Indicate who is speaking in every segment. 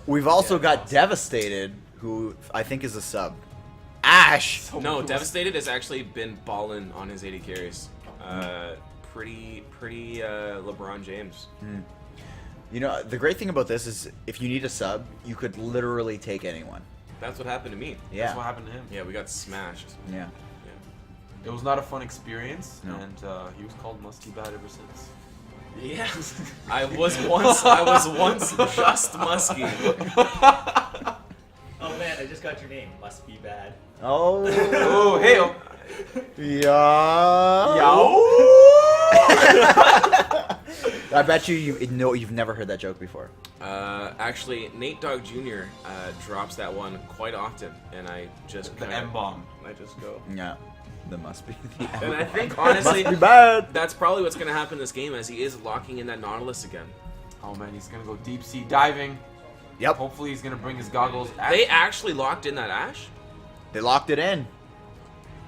Speaker 1: We've also got Devastated, who I think is a sub. Ash!
Speaker 2: No, Devastated has actually been balling on his 80 carries. Pretty LeBron James.
Speaker 1: You know, the great thing about this is if you need a sub, you could literally take anyone.
Speaker 2: That's what happened to me.
Speaker 1: Yeah.
Speaker 3: That's what happened to him.
Speaker 2: Yeah, we got smashed.
Speaker 1: Yeah.
Speaker 3: It was not a fun experience,
Speaker 1: No.
Speaker 3: and he was called Musky Bad ever since.
Speaker 2: Yeah. I was once just musky.
Speaker 4: Oh man, I just got your name. Must be bad.
Speaker 1: Oh.
Speaker 3: Oh, hey!
Speaker 1: I bet you've never heard that joke before.
Speaker 2: Actually, Natedogjr drops that one quite often, and I just
Speaker 3: The M-bomb.
Speaker 2: I just go.
Speaker 1: Yeah. That must be the
Speaker 2: And I think honestly,
Speaker 1: must be bad.
Speaker 2: that's probably what's gonna happen this game, as he is locking in that Nautilus again.
Speaker 3: Oh man, he's gonna go deep sea diving.
Speaker 1: Yep.
Speaker 3: Hopefully he's gonna bring his goggles.
Speaker 2: They actually locked in that Ash.
Speaker 1: They locked it in.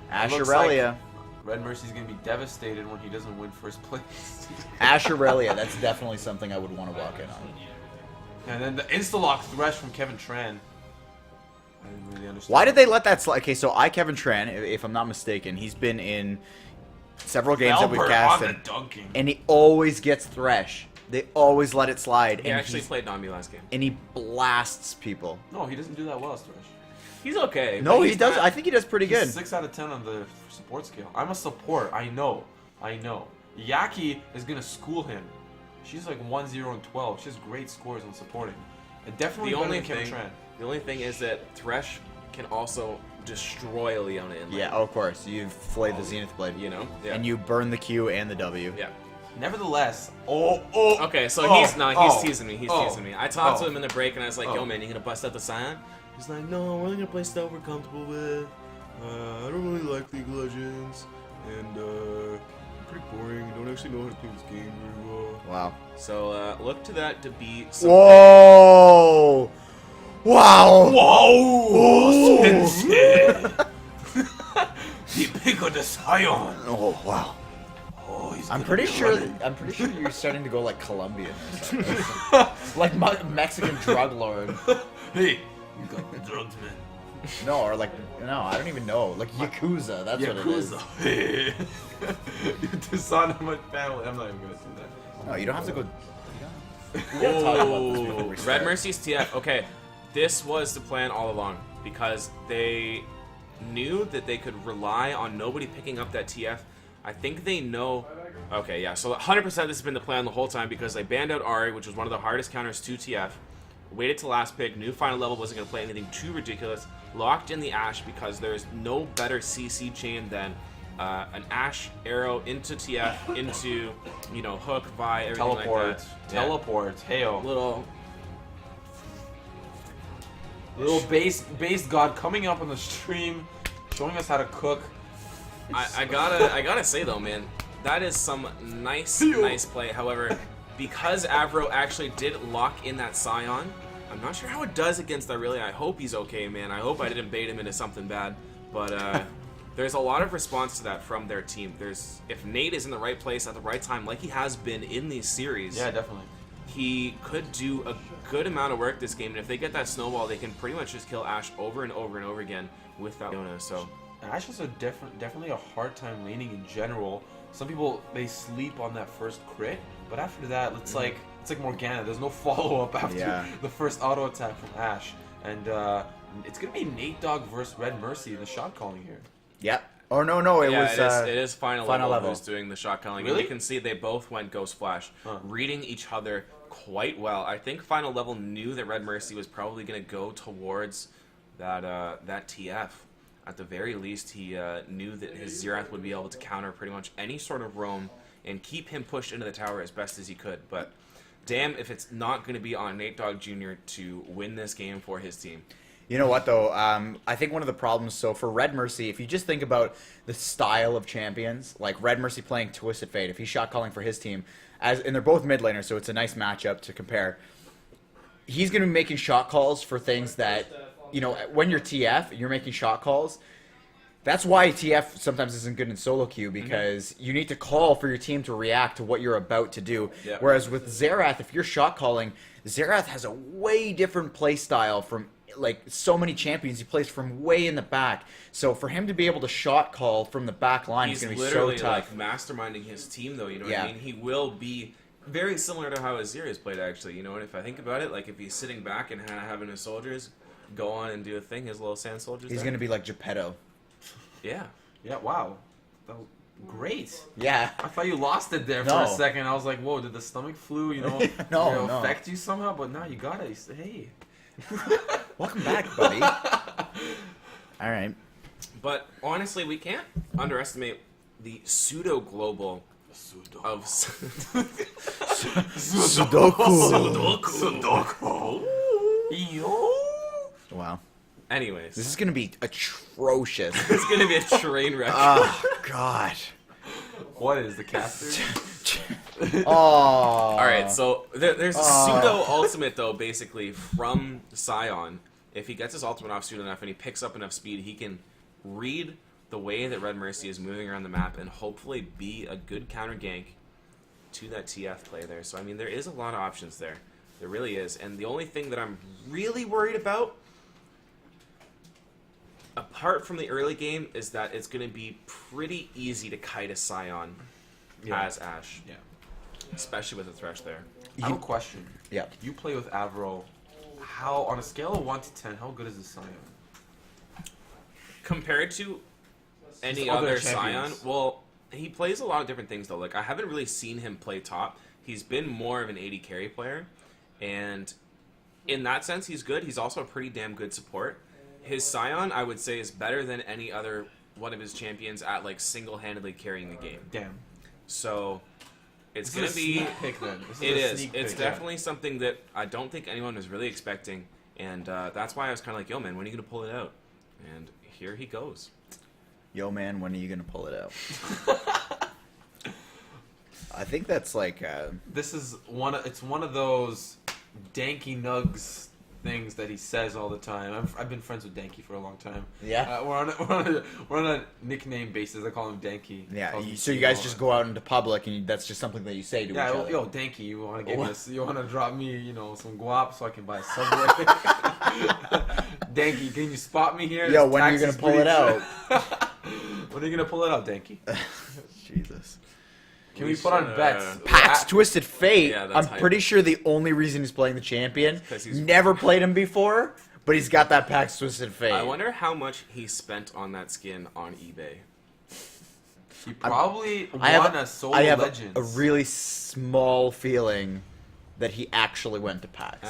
Speaker 1: Ash
Speaker 3: looks
Speaker 1: Aurelia.
Speaker 3: Red Mercy's gonna be devastated when he doesn't win first place.
Speaker 1: Ash Aurelia. That's definitely something I would want to walk in on.
Speaker 3: And then the insta-lock thresh from Kevin Tran. I didn't really understand.
Speaker 1: Why did they let that slide? Okay, so Kevin Tran, if I'm not mistaken, he's been in several games that we've
Speaker 3: Albert
Speaker 1: cast,
Speaker 3: on the dunking.
Speaker 1: and he always gets thresh. They always let it slide.
Speaker 2: He
Speaker 1: and
Speaker 2: actually played Nami last game.
Speaker 1: and he blasts people.
Speaker 3: No, he doesn't do that well as thresh.
Speaker 2: He's okay.
Speaker 1: No,
Speaker 2: but
Speaker 1: he
Speaker 2: he's
Speaker 1: does.
Speaker 2: not-
Speaker 1: I think he does pretty good.
Speaker 3: He's 6 out of 10 on the support scale. I'm a support. I know. Yaki is gonna school him. She's like 1-0 and 12. She has great scores on supporting. And definitely
Speaker 2: The
Speaker 3: better
Speaker 2: only
Speaker 3: than Kevin
Speaker 2: thing,
Speaker 3: Tran.
Speaker 2: the only thing is that Thresh can also destroy a Leona in lane.
Speaker 1: Yeah, of course. You've flayed the Zenith Blade.
Speaker 2: You know. Yeah.
Speaker 1: And you burn the Q and the W.
Speaker 2: Yeah.
Speaker 3: Nevertheless,
Speaker 2: Okay, so he's teasing me. He's teasing me. I talked to him in the break, and I was like, "Yo, man, you gonna bust out the Scion?" He's like, "No, we're only gonna play stuff we're comfortable with. I don't really like League of Legends, and pretty boring. I don't actually know how to play this game very well."
Speaker 1: Wow.
Speaker 2: So look to that to be some
Speaker 1: Whoa! Wow!
Speaker 3: Whoa! Sensei! The pick of the Scion!
Speaker 1: Oh wow!
Speaker 3: Oh, he's
Speaker 1: I'm
Speaker 3: gonna
Speaker 1: pretty
Speaker 3: be
Speaker 1: sure.
Speaker 3: running.
Speaker 1: I'm pretty sure you're starting to go like Colombian, or something. Like Mexican drug lord.
Speaker 3: Hey, you got the drugs, man.
Speaker 1: No, or like no, I don't even know. Like Yakuza. That's what it is.
Speaker 3: Yakuza. Hey. You dishonor my family. I'm not even gonna say that.
Speaker 1: No, you don't have to go. We gotta talk about this before we
Speaker 2: Red
Speaker 1: start.
Speaker 2: Mercy's TF. Okay, this was the plan all along because they knew that they could rely on nobody picking up that TF. I think they know. Okay, yeah. So 100% this has been the plan the whole time because they banned out Ari, which was one of the hardest counters to TF. Waited till last pick. Knew final level wasn't going to play anything too ridiculous. Locked in the Ash because there's no better CC chain than an Ash arrow into TF into hook, Vi, everything
Speaker 3: Teleport.
Speaker 2: like that.
Speaker 3: Teleport. Heyo.
Speaker 2: Little
Speaker 3: base god coming up on the stream, showing us how to cook.
Speaker 2: I gotta say though, man, that is some nice play. However, because Avro actually did lock in that Scion, I'm not sure how it does against Aurelia. I hope he's okay, man. I hope I didn't bait him into something bad. But there's a lot of response to that from their team. If Nate is in the right place at the right time, like he has been in these series,
Speaker 3: Yeah, definitely.
Speaker 2: he could do a good amount of work this game. And if they get that snowball, they can pretty much just kill Ash over and over and over again without Leona. So.
Speaker 3: Ash has definitely a hard time laning in general. Some people, they sleep on that first crit, but after that, it's like Morgana. There's no follow-up after the first auto attack from Ash, and it's gonna be Natedog versus Red Mercy in the shot calling here.
Speaker 1: Yep. Oh no, it was.
Speaker 2: It is final level who's doing the shot calling.
Speaker 3: Really?
Speaker 2: And you can see they both went Ghost Flash, reading each other quite well. I think final level knew that Red Mercy was probably gonna go towards that TF. At the very least, he knew that his Xerath would be able to counter pretty much any sort of roam and keep him pushed into the tower as best as he could. But damn if it's not going to be on Natedogjr to win this game for his team.
Speaker 1: You know what, though? I think one of the problems, so for Red Mercy, if you just think about the style of champions, like Red Mercy playing Twisted Fate, if he's shot calling for his team, and they're both mid laners, so it's a nice matchup to compare, he's going to be making shot calls for things that, when you're TF, you're making shot calls. That's why TF sometimes isn't good in solo queue, because you need to call for your team to react to what you're about to do.
Speaker 2: Yeah.
Speaker 1: Whereas with Xerath, if you're shot calling, Xerath has a way different play style from like so many champions. He plays from way in the back. So for him to be able to shot call from the back line is going to be so
Speaker 2: literally
Speaker 1: tough.
Speaker 2: like masterminding his team, though. You know what
Speaker 1: Yeah.
Speaker 2: I mean? He will be very similar to how Azir is played, actually. You know, and if I think about it, like if he's sitting back and having his soldiers go on and do a thing, his little sand soldiers.
Speaker 1: He's going to be like Geppetto.
Speaker 2: Yeah.
Speaker 3: Yeah, wow. That was great.
Speaker 1: Yeah.
Speaker 3: I thought you lost it there for
Speaker 1: No.
Speaker 3: a second. I was like, whoa, did the stomach flu,
Speaker 1: No,
Speaker 3: you know,
Speaker 1: no.
Speaker 3: affect you somehow? But now you got it. You said, hey.
Speaker 1: Welcome back, buddy. All right.
Speaker 2: But honestly, we can't underestimate the pseudo-global of
Speaker 1: Sudoku.
Speaker 3: Yo.
Speaker 1: Wow.
Speaker 2: Anyways,
Speaker 1: This is going to be atrocious.
Speaker 2: it's gonna be a train wreck.
Speaker 1: Oh, God.
Speaker 3: What is the caster?
Speaker 1: Oh.
Speaker 2: All right, so there's a
Speaker 1: Oh.
Speaker 2: pseudo ultimate though, basically from Scion. If he gets his ultimate off soon enough and he picks up enough speed, he can read the way that Red Mercy is moving around the map and hopefully be a good counter gank to that TF play there. So I mean, there is a lot of options there. There really is. And the only thing that I'm really worried about, apart from the early game, is that it's going to be pretty easy to kite a Scion as Ashe.
Speaker 3: Yeah.
Speaker 2: Especially with the Thresh there.
Speaker 3: I have a question.
Speaker 1: Yeah.
Speaker 3: You play with Avro. How, on a scale of 1 to 10, how good is the Scion?
Speaker 2: Compared to any
Speaker 3: Just other
Speaker 2: other Scion,
Speaker 3: champions.
Speaker 2: well, he plays a lot of different things though. Like, I haven't really seen him play top. He's been more of an AD carry player, and in that sense, he's good. He's also a pretty damn good support. His Scion, I would say, is better than any other one of his champions at like single-handedly carrying the game.
Speaker 3: Damn.
Speaker 2: So it's
Speaker 3: This
Speaker 2: gonna
Speaker 3: is a
Speaker 2: be.
Speaker 3: sneak peek then. This
Speaker 2: It
Speaker 3: a
Speaker 2: is.
Speaker 3: sneak
Speaker 2: It's
Speaker 3: peek.
Speaker 2: definitely something that I don't think anyone was really expecting, and that's why I was kind of like, "Yo, man, when are you gonna pull it out?" And here he goes.
Speaker 1: Yo, man, when are you going to pull it out? I think that's like...
Speaker 3: This is it's one of those Danky Nugs things that he says all the time. I've been friends with Danky for a long time.
Speaker 1: Yeah?
Speaker 3: We're on a nickname basis. I call him Danky.
Speaker 1: Yeah, so you guys just go out into public, and that's just something that you say to each other.
Speaker 3: Yo, Danky, you want to give me this? You want to drop me, some guap so I can buy a Subway? Danky, can you spot me here?
Speaker 1: Yo,
Speaker 3: This
Speaker 1: when are you
Speaker 3: taxi's
Speaker 1: going to pull it
Speaker 3: pretty-
Speaker 1: out?
Speaker 3: When are you gonna pull it out, Danky?
Speaker 1: Jesus.
Speaker 3: Can we put on bets?
Speaker 1: Pax Twisted Fate,
Speaker 2: Yeah,
Speaker 1: I'm
Speaker 2: that's hype.
Speaker 1: pretty sure the only reason he's playing the champion,
Speaker 2: 'Cause he's-
Speaker 1: never played him before, but he's got that Pax Twisted Fate.
Speaker 2: I wonder how much he spent on that skin on eBay.
Speaker 3: He probably
Speaker 1: I
Speaker 3: won
Speaker 1: have,
Speaker 3: a Solo
Speaker 1: I have
Speaker 3: Legends.
Speaker 1: a really small feeling that he actually went to PAX.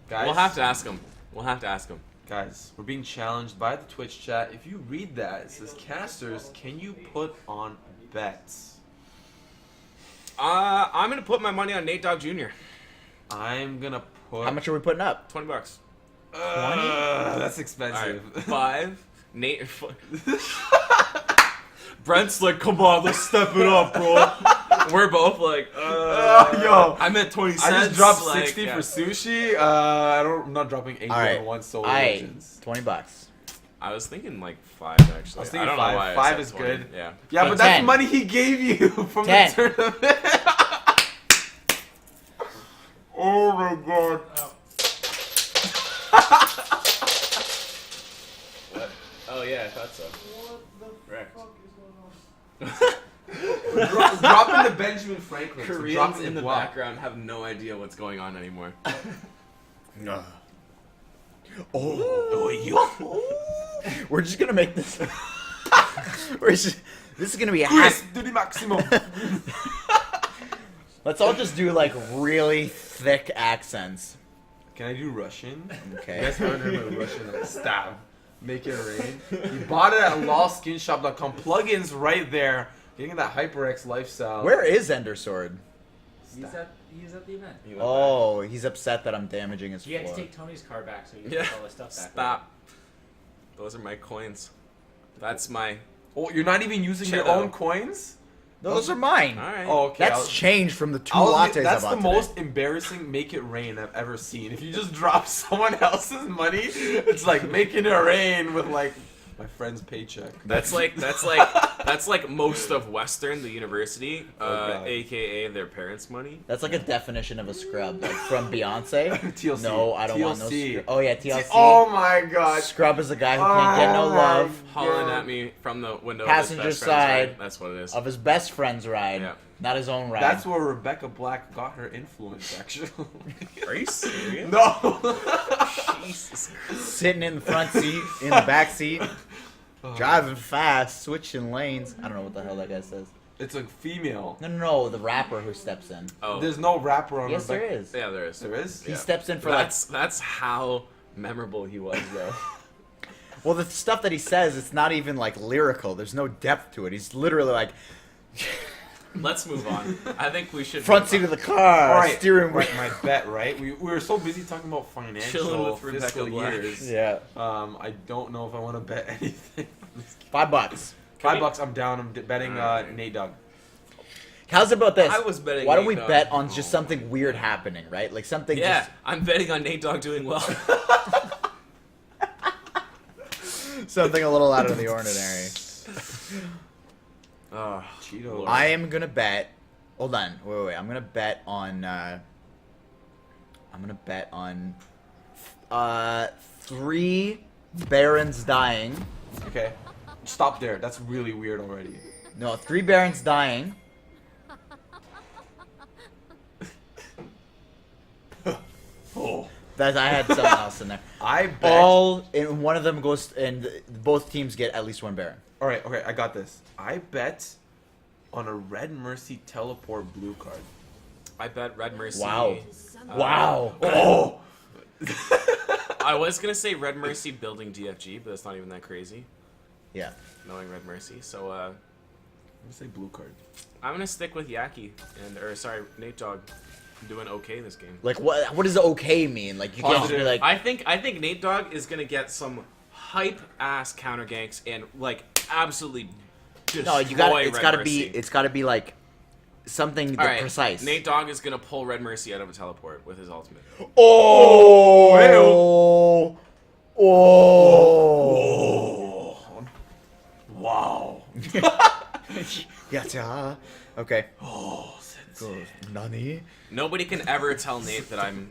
Speaker 3: Guys,
Speaker 2: We'll have to ask him. We'll have to ask him.
Speaker 3: Guys, we're being challenged by the Twitch chat. If you read that, it says, casters, can you put on bets?
Speaker 2: I'm gonna put my money on Natedogjr.
Speaker 3: I'm gonna put...
Speaker 1: How much are we putting up?
Speaker 2: $20.
Speaker 3: That's
Speaker 2: All
Speaker 3: expensive.
Speaker 2: right, 5. Nate. Brent's like, come on, let's step it up, bro. We're both like,
Speaker 3: yo,
Speaker 2: I'm at 20 cents.
Speaker 3: I just dropped
Speaker 2: like,
Speaker 3: 60
Speaker 2: yeah.
Speaker 3: for sushi. I'm not dropping 80
Speaker 1: All right.
Speaker 3: on one Solo
Speaker 1: Aye,
Speaker 3: Legends.
Speaker 1: $20.
Speaker 2: I was thinking like 5 actually.
Speaker 3: I was thinking
Speaker 2: don't know
Speaker 3: 5.
Speaker 2: why I
Speaker 3: 5
Speaker 2: said
Speaker 3: is
Speaker 2: 20.
Speaker 3: good.
Speaker 2: Yeah.
Speaker 3: Yeah,
Speaker 1: Hey,
Speaker 3: but that's
Speaker 1: 10.
Speaker 3: money he gave you from
Speaker 1: 10.
Speaker 3: the tournament. Oh my god.
Speaker 2: Oh yeah, I thought so.
Speaker 3: Dropping the Benjamin Franklin. so
Speaker 2: Koreans
Speaker 3: dropping
Speaker 2: in the
Speaker 3: guap.
Speaker 2: background have no idea what's going on anymore.
Speaker 1: No.
Speaker 3: Oh, yo.
Speaker 1: We're just gonna make this. This is gonna be a
Speaker 3: Chris,
Speaker 1: half.
Speaker 3: do the maximum.
Speaker 1: Let's all just do like really thick accents.
Speaker 3: Can I do Russian?
Speaker 1: Okay.
Speaker 3: You guys haven't heard my Russian stab. Make it rain. You bought it at lawskinshop.com. Plugins right there. Getting that HyperX lifestyle.
Speaker 1: Where is Ender Sword?
Speaker 4: He's at the event.
Speaker 1: Oh, he's upset that I'm damaging his
Speaker 4: You have to
Speaker 1: floor.
Speaker 4: take Tony's car back so you can
Speaker 2: Yeah.
Speaker 4: put all this stuff back.
Speaker 2: Stop. Those are my coins. That's my.
Speaker 3: Oh, you're not even using your
Speaker 2: Cello.
Speaker 3: own coins?
Speaker 1: Those are mine.
Speaker 2: All right.
Speaker 3: Oh, okay.
Speaker 1: That's changed from the 2
Speaker 3: I was-
Speaker 1: lattes
Speaker 3: that's
Speaker 1: I
Speaker 3: the
Speaker 1: bought
Speaker 3: most
Speaker 1: today.
Speaker 3: embarrassing make it rain I've ever seen. If you just drop someone else's money, it's like making it rain with like my friend's paycheck.
Speaker 2: That's like most of Western, the university,
Speaker 3: God.
Speaker 2: aka their parents' money.
Speaker 1: That's like a definition of a scrub, like from Beyonce.
Speaker 3: TLC.
Speaker 1: No, I don't want no
Speaker 3: TLC.
Speaker 1: scrub. Oh yeah, TLC.
Speaker 3: Oh my gosh.
Speaker 1: Scrub is a guy who can't get no
Speaker 3: Oh,
Speaker 1: love
Speaker 2: Hollering
Speaker 3: Yeah.
Speaker 2: at me from the window.
Speaker 1: Passenger
Speaker 2: of his best friend's
Speaker 1: side.
Speaker 2: ride. That's what it is.
Speaker 1: of his best friend's ride,
Speaker 2: Yeah.
Speaker 1: not his own ride.
Speaker 3: That's where Rebecca Black got her influence, actually.
Speaker 2: Are you serious?
Speaker 3: No.
Speaker 2: Jesus.
Speaker 1: Sitting in the front seat, in the back seat, driving fast, switching lanes. I don't know what the hell that guy says.
Speaker 3: It's a female.
Speaker 1: No, the rapper who steps in.
Speaker 2: Oh,
Speaker 3: There's no rapper on
Speaker 1: Yes, there
Speaker 3: Rebecca.
Speaker 1: is.
Speaker 2: yeah, there is.
Speaker 3: There is?
Speaker 1: He
Speaker 2: Yeah.
Speaker 1: steps in for
Speaker 2: That's how memorable he was, though.
Speaker 1: well, the stuff that he says, it's not even like lyrical. There's no depth to it. He's literally like
Speaker 2: Let's move on. I think we should
Speaker 1: front
Speaker 2: move
Speaker 1: seat
Speaker 2: on.
Speaker 1: of the car,
Speaker 3: All right,
Speaker 1: steering wheel.
Speaker 3: right, my bet, right? We were so busy talking about
Speaker 2: Chilling
Speaker 3: financial
Speaker 2: with Rebecca
Speaker 3: fiscal
Speaker 2: Black.
Speaker 3: years.
Speaker 1: Yeah,
Speaker 3: I don't know if I want to bet anything.
Speaker 1: $5.
Speaker 3: $5, I'm down. I'm betting
Speaker 2: Alright.
Speaker 3: Natedogjr.
Speaker 1: How's about this?
Speaker 2: I was betting
Speaker 1: Why don't we
Speaker 2: Natedogjr.
Speaker 1: bet on just something weird happening, right? Like something.
Speaker 2: Yeah,
Speaker 1: Just,
Speaker 2: I'm betting on Natedogjr doing well.
Speaker 1: something a little out of the ordinary.
Speaker 2: Oh,
Speaker 3: Cheetos.
Speaker 1: I am gonna bet. Hold on, wait. I'm gonna bet on. I'm gonna bet on. 3 barons dying.
Speaker 3: Okay. Stop there. That's really weird already.
Speaker 1: No, 3 barons dying.
Speaker 3: Oh.
Speaker 1: That I had something else in there.
Speaker 3: I bet.
Speaker 1: All and one of them goes, and both teams get at least 1 baron.
Speaker 3: Alright, okay, I got this. I bet on a Red Mercy teleport blue card.
Speaker 2: I bet Red Mercy.
Speaker 1: Wow.
Speaker 2: uh,
Speaker 1: Wow.
Speaker 3: Oh!
Speaker 2: I was gonna say Red Mercy building DFG, but it's not even that crazy.
Speaker 1: Yeah.
Speaker 2: Knowing Red Mercy, so
Speaker 3: I'm gonna say blue card.
Speaker 2: I'm gonna stick with Yaki Natedogjr doing okay this game.
Speaker 1: Like what does okay mean? Like you can't just be
Speaker 3: Positive.
Speaker 1: like
Speaker 2: I think Natedogjr is gonna get some hype ass counter ganks and like absolutely destroy
Speaker 1: no, you got it's
Speaker 2: Red
Speaker 1: got to
Speaker 2: Mercy.
Speaker 1: be it's got to be like something
Speaker 2: All right,
Speaker 1: precise.
Speaker 2: Natedogjr is gonna pull Red Mercy out of a teleport with his ultimate.
Speaker 1: Oh. Oh.
Speaker 3: Wow.
Speaker 1: Yeah. Okay.
Speaker 3: Oh, sensei.
Speaker 1: Nani?
Speaker 2: Nobody can ever tell Nate that I'm.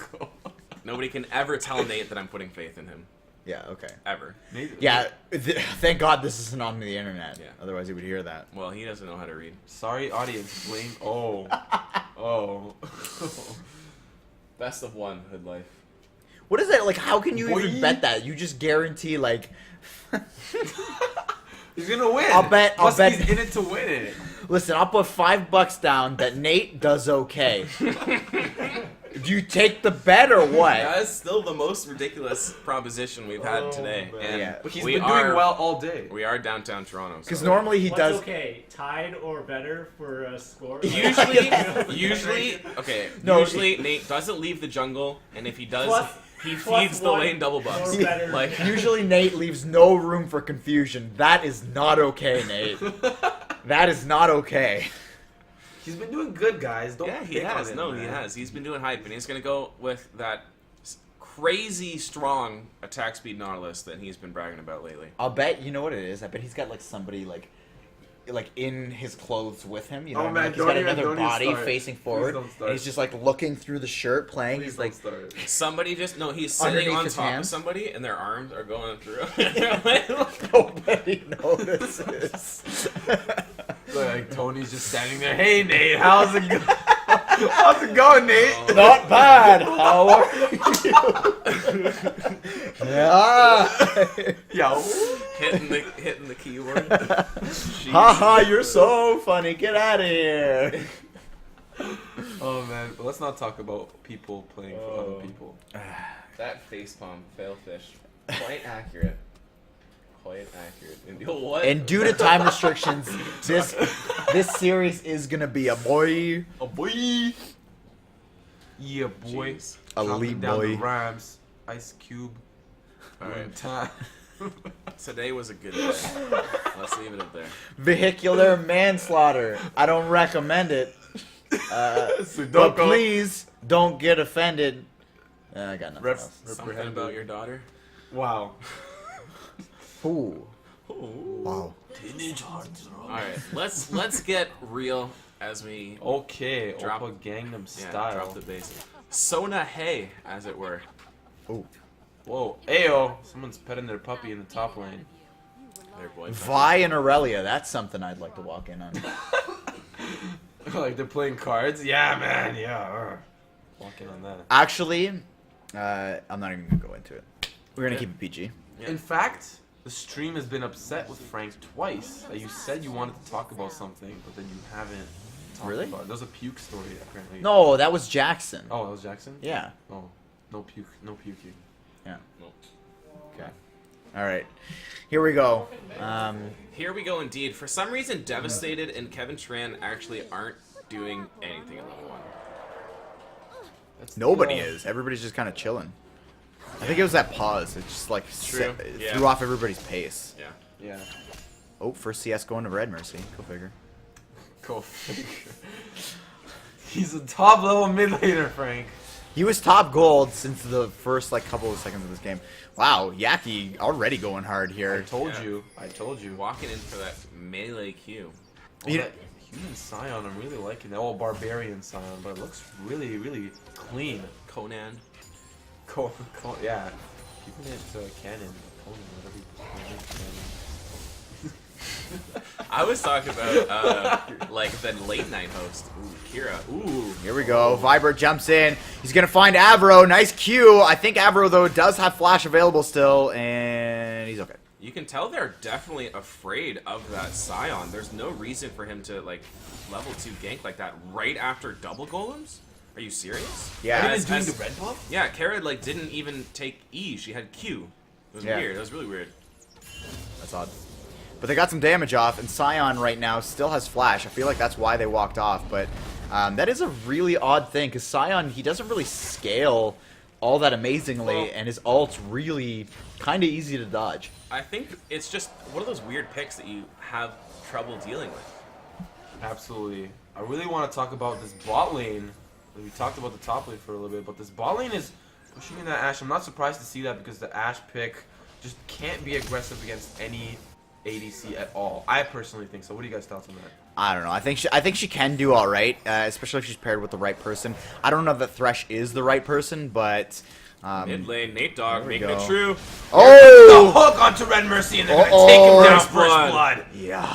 Speaker 2: Nobody can ever tell Nate that I'm putting faith in him.
Speaker 1: Yeah. Okay.
Speaker 2: Ever.
Speaker 1: Yeah. Thank God this isn't on the internet.
Speaker 2: Yeah.
Speaker 1: Otherwise, he would hear that.
Speaker 2: Well, he doesn't know how to read.
Speaker 3: Sorry, audience. Blame. Oh. Oh.
Speaker 2: Best of one, hood life.
Speaker 1: What is that? Like, how can you
Speaker 3: Boy.
Speaker 1: even bet that? You just guarantee like.
Speaker 3: He's gonna win.
Speaker 1: I'll bet-
Speaker 3: Plus, he's in it to win it.
Speaker 1: Listen, I'll put $5 down that Nate does okay. Do you take the bet or what?
Speaker 2: That is still the most ridiculous proposition we've had today,
Speaker 3: man.
Speaker 2: and
Speaker 1: Yeah.
Speaker 3: But he's
Speaker 2: we
Speaker 3: been
Speaker 2: are
Speaker 3: doing well all day.
Speaker 2: we are downtown Toronto.
Speaker 1: Because
Speaker 2: so-
Speaker 1: normally he
Speaker 4: What's
Speaker 1: does.
Speaker 4: okay? Tied or better for a score?
Speaker 2: Usually, okay.
Speaker 1: No,
Speaker 2: usually Nate doesn't leave the jungle, and if he does,
Speaker 4: Plus-
Speaker 2: he
Speaker 4: plus
Speaker 2: feeds the
Speaker 4: one
Speaker 2: lane double buffs.
Speaker 4: or better.
Speaker 2: Like
Speaker 1: Usually Nate leaves no room for confusion. That is not okay, Nate. That is not okay.
Speaker 3: He's been doing good, guys. Don't
Speaker 2: yeah, he
Speaker 3: pick on
Speaker 2: has.
Speaker 3: him,
Speaker 2: No, he
Speaker 3: man.
Speaker 2: has. He's been doing hype, and he's gonna go with that crazy strong attack speed Nautilus that he's been bragging about lately.
Speaker 1: I'll bet you know what it is. I bet he's got like somebody like in his clothes with him. You know,
Speaker 3: Oh,
Speaker 1: what I
Speaker 3: man,
Speaker 1: mean? Like, he's
Speaker 3: don't
Speaker 1: got
Speaker 3: even-
Speaker 1: another
Speaker 3: don't even
Speaker 1: body
Speaker 3: start.
Speaker 1: facing
Speaker 3: Please
Speaker 1: forward,
Speaker 3: don't
Speaker 1: and
Speaker 3: start.
Speaker 1: he's just like looking through the shirt, playing.
Speaker 3: Please
Speaker 1: He's like,
Speaker 3: don't start.
Speaker 2: Somebody just no, he's sitting
Speaker 1: Underneath
Speaker 2: on
Speaker 1: his
Speaker 2: top of
Speaker 1: hands?
Speaker 2: somebody, and their arms are going through.
Speaker 1: nobody notices.
Speaker 3: Like Tony's just standing there. Hey Nate, how's it going? How's it going, Nate?
Speaker 1: Not bad. How are you? Yeah.
Speaker 3: Yo.
Speaker 2: hitting the keyboard.
Speaker 1: Haha, you're so funny. Get out of here.
Speaker 3: Oh man, but let's not talk about people playing for other people.
Speaker 2: That facepalm, failfish, quite accurate. Quite accurate. And what?
Speaker 1: And due to time restrictions, this series is gonna be a boy.
Speaker 3: Oh boy. Yeah, boy.
Speaker 2: Jeez.
Speaker 1: A
Speaker 3: Dropping
Speaker 1: elite
Speaker 3: down
Speaker 1: boy.
Speaker 3: the rhymes. Ice Cube.
Speaker 2: All right.
Speaker 3: One time.
Speaker 2: Today was a good day. Let's leave it up there.
Speaker 1: Vehicular manslaughter. I don't recommend it. But please don't get offended. I got nothing else.
Speaker 2: Something about your daughter.
Speaker 3: Wow.
Speaker 1: Ooh. Wow.
Speaker 2: Alright, let's get real as we
Speaker 3: Okay,
Speaker 2: Drop-
Speaker 3: Oppa Gangnam Style.
Speaker 2: drop the bass. Sona Hey, as it were.
Speaker 1: Ooh.
Speaker 3: Whoa, ayo! Someone's petting their puppy in the top lane.
Speaker 2: Their boyfriend.
Speaker 1: Vi and Aurelia. That's something I'd like to walk in on.
Speaker 3: Like they're playing cards? Yeah, man, yeah. Walk in on that.
Speaker 1: Actually, I'm not even gonna go into it. We're gonna
Speaker 2: Yeah.
Speaker 1: keep it PG.
Speaker 2: Yeah.
Speaker 3: In fact, the stream has been upset with Frank twice that you said you wanted to talk about something, but then you haven't talked
Speaker 1: Really?
Speaker 3: about it. There's a puke story, apparently.
Speaker 1: No, that was Jackson.
Speaker 3: Oh, that was Jackson?
Speaker 1: Yeah.
Speaker 3: Oh, no puke, no puking.
Speaker 1: Yeah.
Speaker 2: Nope.
Speaker 1: Okay. All right. Here we go.
Speaker 2: Here we go indeed. For some reason, Devastated and Kevin Tran actually aren't doing anything at level 1.
Speaker 3: That's
Speaker 1: Nobody is. Everybody's just kind of chilling. I think it was that pause. It just like
Speaker 2: True.
Speaker 1: it
Speaker 2: Yeah.
Speaker 1: threw off everybody's pace.
Speaker 2: Yeah.
Speaker 3: Yeah.
Speaker 1: Oh, first CS going to Red Mercy. Go figure.
Speaker 3: Go figure. He's a top level mid laner, Frank.
Speaker 1: He was top gold since the first like couple of seconds of this game. Wow, Yaki already going hard
Speaker 3: I
Speaker 1: here.
Speaker 3: told
Speaker 2: Yeah.
Speaker 3: you. I told you.
Speaker 2: Walking in for that melee Q.
Speaker 3: Oh,
Speaker 1: You-
Speaker 3: that human Scion, I'm really liking that. Oh, barbarian Scion, but it looks really, really clean.
Speaker 2: Conan.
Speaker 3: Yeah. Keeping it canon. Conan, whatever
Speaker 2: I was talking about like the late night host. Ooh, Kira. Ooh.
Speaker 1: Here we go. Viber jumps in. He's gonna find Avro. Nice Q. I think Avro though does have flash available still, and he's okay.
Speaker 2: You can tell they're definitely afraid of that Scion. There's no reason for him to like level 2 gank like that right after double golems. Are you serious?
Speaker 1: Yeah.
Speaker 3: Not
Speaker 2: As-
Speaker 3: even doing
Speaker 2: as-
Speaker 3: the red buff?
Speaker 2: Yeah, Kara like didn't even take E. She had Q. It was
Speaker 1: Yeah.
Speaker 2: weird. It was really weird.
Speaker 1: That's odd. But they got some damage off, and Scion right now still has flash. I feel like that's why they walked off, but that is a really odd thing, because Scion, he doesn't really scale all that amazingly,
Speaker 2: Well-
Speaker 1: and his ult's really kind of easy to dodge.
Speaker 2: I think it's just one of those weird picks that you have trouble dealing with.
Speaker 3: Absolutely. I really want to talk about this bot lane. We talked about the top lane for a little bit, but this bot lane is pushing in that Ashe. I'm not surprised to see that because the Ashe pick just can't be aggressive against any ADC at all. I personally think so. What are you guys' thoughts on that?
Speaker 1: I don't know. I think she can do all right, especially if she's paired with the right person. I don't know that Thresh is the right person, but
Speaker 2: Mid lane, Natedogjr
Speaker 1: we
Speaker 2: making
Speaker 1: go.
Speaker 2: it true.
Speaker 3: The
Speaker 1: oh
Speaker 3: hook onto Red Mercy and they're
Speaker 1: Uh-oh.
Speaker 3: gonna take him down
Speaker 2: First
Speaker 3: first
Speaker 2: blood.
Speaker 3: blood.
Speaker 1: yeah.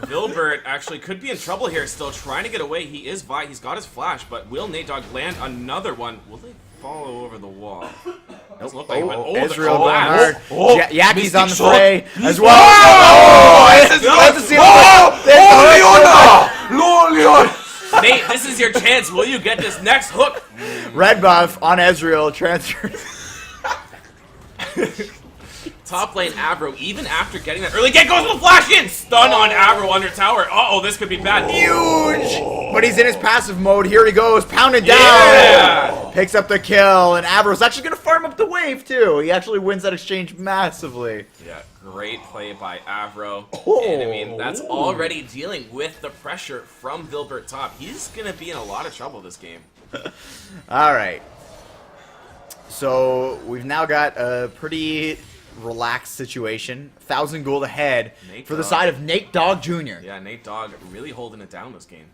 Speaker 2: Vilbert actually could be in trouble here, still trying to get away. He is Vi, he's got his flash, but will Natedogjr land another one? Will they follow over the wall? Doesn't look like it, but the
Speaker 1: Israel going
Speaker 2: collapse.
Speaker 1: hard. Yaki's
Speaker 3: Mystic
Speaker 1: on the
Speaker 3: shot.
Speaker 1: fray as
Speaker 3: Whoa!
Speaker 1: well.
Speaker 3: Oh,
Speaker 1: This is
Speaker 3: no.
Speaker 1: good to see.
Speaker 3: Leona!
Speaker 2: Nate, this is your chance. Will you get this next hook?
Speaker 1: Red buff on Ezreal transfers.
Speaker 2: Top lane Avro, even after getting that early get goes the flash in! Stun on Avro under tower. Uh-oh, this could be bad.
Speaker 1: Huge! But he's in his passive mode. Here he goes, pounded down.
Speaker 2: Yeah!
Speaker 1: Picks up the kill, and Avro's actually going to farm up the wave, too. He actually wins that exchange massively.
Speaker 2: Yeah, great play by Avro.
Speaker 1: Oh.
Speaker 2: And I mean, that's already dealing with the pressure from Vilbert top. He's going to be in a lot of trouble this game.
Speaker 1: All right. So we've now got a pretty relaxed situation. 1,000 gold ahead
Speaker 2: Nate
Speaker 1: for the
Speaker 2: Dogg.
Speaker 1: side of Natedogjr Jr.
Speaker 2: Yeah, Natedogjr really holding it down this game.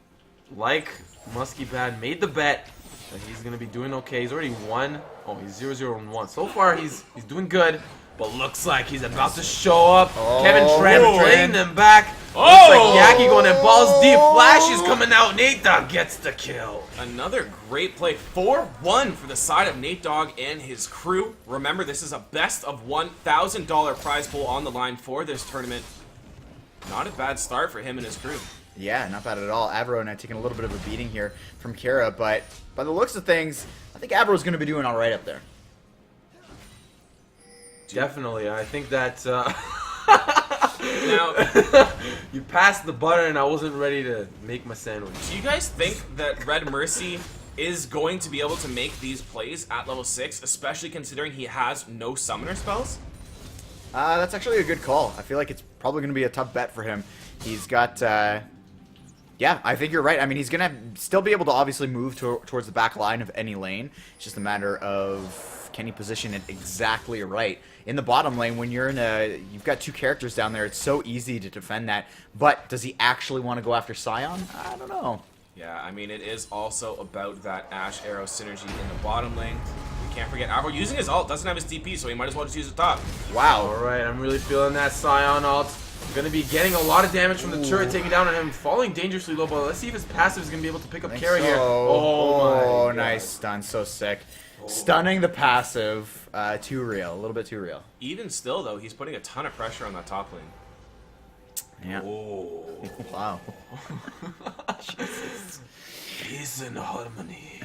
Speaker 3: Like Musky Bad made the bet that he's gonna be doing okay. He's already won. Oh, he's 0-0-1. So far, he's doing good. But looks like he's about to show up.
Speaker 1: Oh,
Speaker 3: Kevin Tran
Speaker 1: Kevin
Speaker 3: playing
Speaker 1: Tran.
Speaker 3: them back.
Speaker 2: Oh!
Speaker 3: Looks like Yaki going in balls deep. Flash is coming out. Natedogjr gets the kill.
Speaker 2: Another great play. 4-1 for the side of Natedogjr and his crew. Remember, this is a best of $1,000 prize pool on the line for this tournament. Not a bad start for him and his crew.
Speaker 1: Yeah, not bad at all. Avro now taking a little bit of a beating here from Kara, but by the looks of things, I think Avro's going to be doing all right up there.
Speaker 3: Definitely. I think that
Speaker 2: Now,
Speaker 3: you passed the butter and I wasn't ready to make my sandwich.
Speaker 2: do you guys think that Red Mercy is going to be able to make these plays at level 6, especially considering he has no summoner spells?
Speaker 1: That's actually a good call. I feel like it's probably going to be a tough bet for him. He's got, yeah, I think you're right. I mean, he's going to still be able to obviously move towards the back line of any lane. It's just a matter of can he position it exactly right. In the bottom lane, when you're you've got 2 characters down there, it's so easy to defend that. But does he actually want to go after Scion? I don't know.
Speaker 2: Yeah, I mean, it is also about that Ashe Arrow synergy in the bottom lane. We can't forget, Avro using his ult, doesn't have his DP, so he might as well just use the top.
Speaker 1: Wow.
Speaker 3: Alright, I'm really feeling that Scion ult. Gonna be getting a lot of damage from the turret taking down on him, falling dangerously low, but let's see if his passive is gonna be able to pick up carry here.
Speaker 1: Oh, nice stun, so sick. Stunning the passive, too real, a little bit too real.
Speaker 2: Even still, though, he's putting a ton of pressure on that top lane.
Speaker 1: Yeah.
Speaker 3: Oh.
Speaker 1: Wow.
Speaker 3: Jesus. Peace and harmony.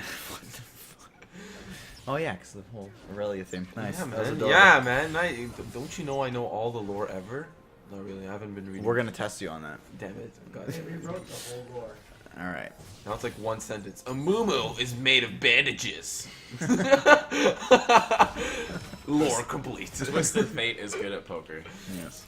Speaker 1: Oh yeah, because the whole Aurelia thing. Nice.
Speaker 3: Yeah,
Speaker 1: That was
Speaker 3: man.
Speaker 1: adorable.
Speaker 3: Yeah, man. Don't you know I know all the lore ever? Not really. I haven't been reading.
Speaker 1: We're gonna test you on that.
Speaker 3: Damn it. God
Speaker 4: They
Speaker 3: damn it.
Speaker 4: rewrote the whole lore.
Speaker 1: All right.
Speaker 3: Now it's like one sentence. A muumuu is made of bandages. Lore complete.
Speaker 2: Twisted Fate is good at poker.
Speaker 1: Yes.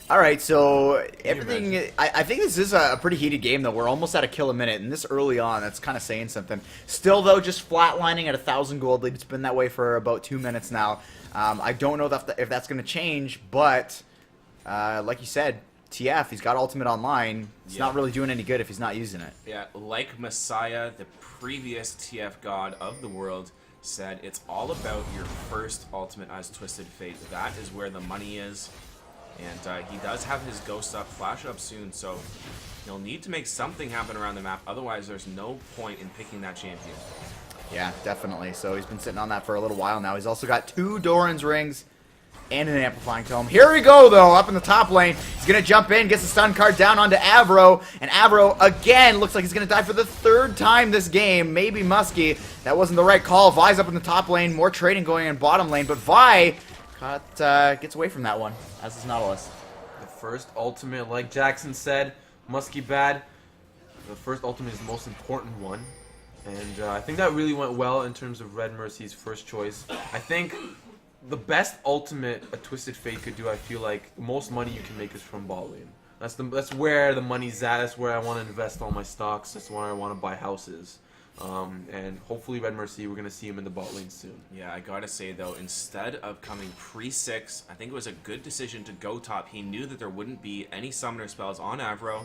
Speaker 1: All right, so everything.
Speaker 3: imagine?
Speaker 1: I think this is a pretty heated game, though. We're almost at a kill a minute, and this early on, that's kind of saying something. Still, though, just flatlining at 1,000 gold lead. It's been that way for about 2 minutes now. I don't know if that's going to change, but like you said, TF, he's got ultimate online. It's not really doing any good if he's not using it.
Speaker 2: Yeah, like Messiah, the previous TF god of the world, said, it's all about your first ultimate as Twisted Fate. That is where the money is. And he does have his ghost up, flash up soon, so he'll need to make something happen around the map. Otherwise, there's no point in picking that champion.
Speaker 1: Yeah, definitely. So he's been sitting on that for a little while now. He's also got 2 Doran's rings and an amplifying tome. Here we go, though, up in the top lane. He's going to jump in, gets the stun card down onto Avro, and Avro, again, looks like he's going to die for the 3rd time this game. Maybe Muskie. That wasn't the right call. Vi's up in the top lane, more trading going in bottom lane, but Vi gets away from that one, as is Nautilus.
Speaker 3: The first ultimate, like Jackson said, Muskie bad. The first ultimate is the most important one. And I think that really went well in terms of Red Mercy's first choice. I think the best ultimate a Twisted Fate could do, I feel like, the most money you can make is from bot lane. That's where the money's at. That's where I want to invest all my stocks. That's where I want to buy houses. And hopefully Red Mercy, we're going to see him in the bot lane soon.
Speaker 2: Yeah, I gotta say, though, instead of coming pre-6, I think it was a good decision to go top. He knew that there wouldn't be any summoner spells on Avro,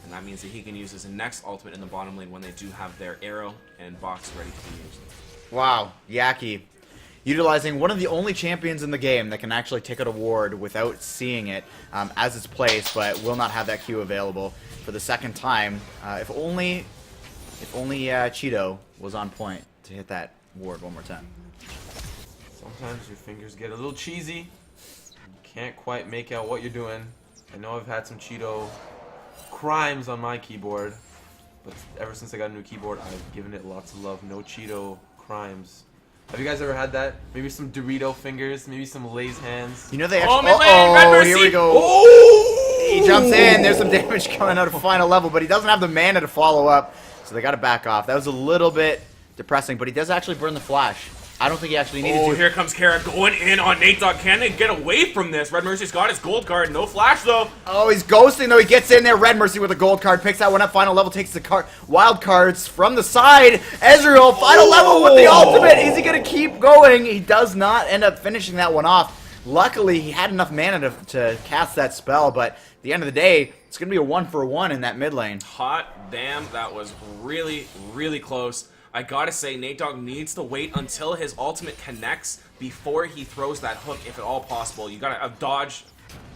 Speaker 2: and that means that he can use his next ultimate in the bottom lane when they do have their arrow and box ready to be used.
Speaker 1: Wow, Yaki. Utilizing one of the only champions in the game that can actually take out a ward without seeing it as it's placed, but will not have that Q available for the 2nd time. If only Cheeto was on point to hit that ward one more time.
Speaker 3: Sometimes your fingers get a little cheesy. You can't quite make out what you're doing. I know I've had some Cheeto crimes on my keyboard, but ever since I got a new keyboard, I've given it lots of love. No Cheeto crimes. Have you guys ever had that? Maybe some Dorito fingers, maybe some Lay's hands.
Speaker 1: You know they actually.
Speaker 2: mid lane, Red Mercy!
Speaker 1: Here we go.
Speaker 3: Oh!
Speaker 1: He jumps in. There's some damage coming out of final level, but he doesn't have the mana to follow up, so they got to back off. That was a little bit depressing, but he does actually burn the flash. I don't think he actually needed to.
Speaker 2: Oh, here comes Kara going in on Natedogjr. Can they get away from this? Red Mercy's got his gold card. No flash, though.
Speaker 1: Oh, he's ghosting, though. He gets in there. Red Mercy with a gold card. Picks that one up. Final level takes the wild cards from the side. Ezreal, final level with the ultimate. Is he going to keep going? He does not end up finishing that one off. Luckily, he had enough mana to cast that spell, but at the end of the day, it's going to be a 1-for-1 in that mid lane.
Speaker 2: Hot damn, that was really, really close. I gotta say, Natedogjr needs to wait until his ultimate connects before he throws that hook, if at all possible. You gotta dodge.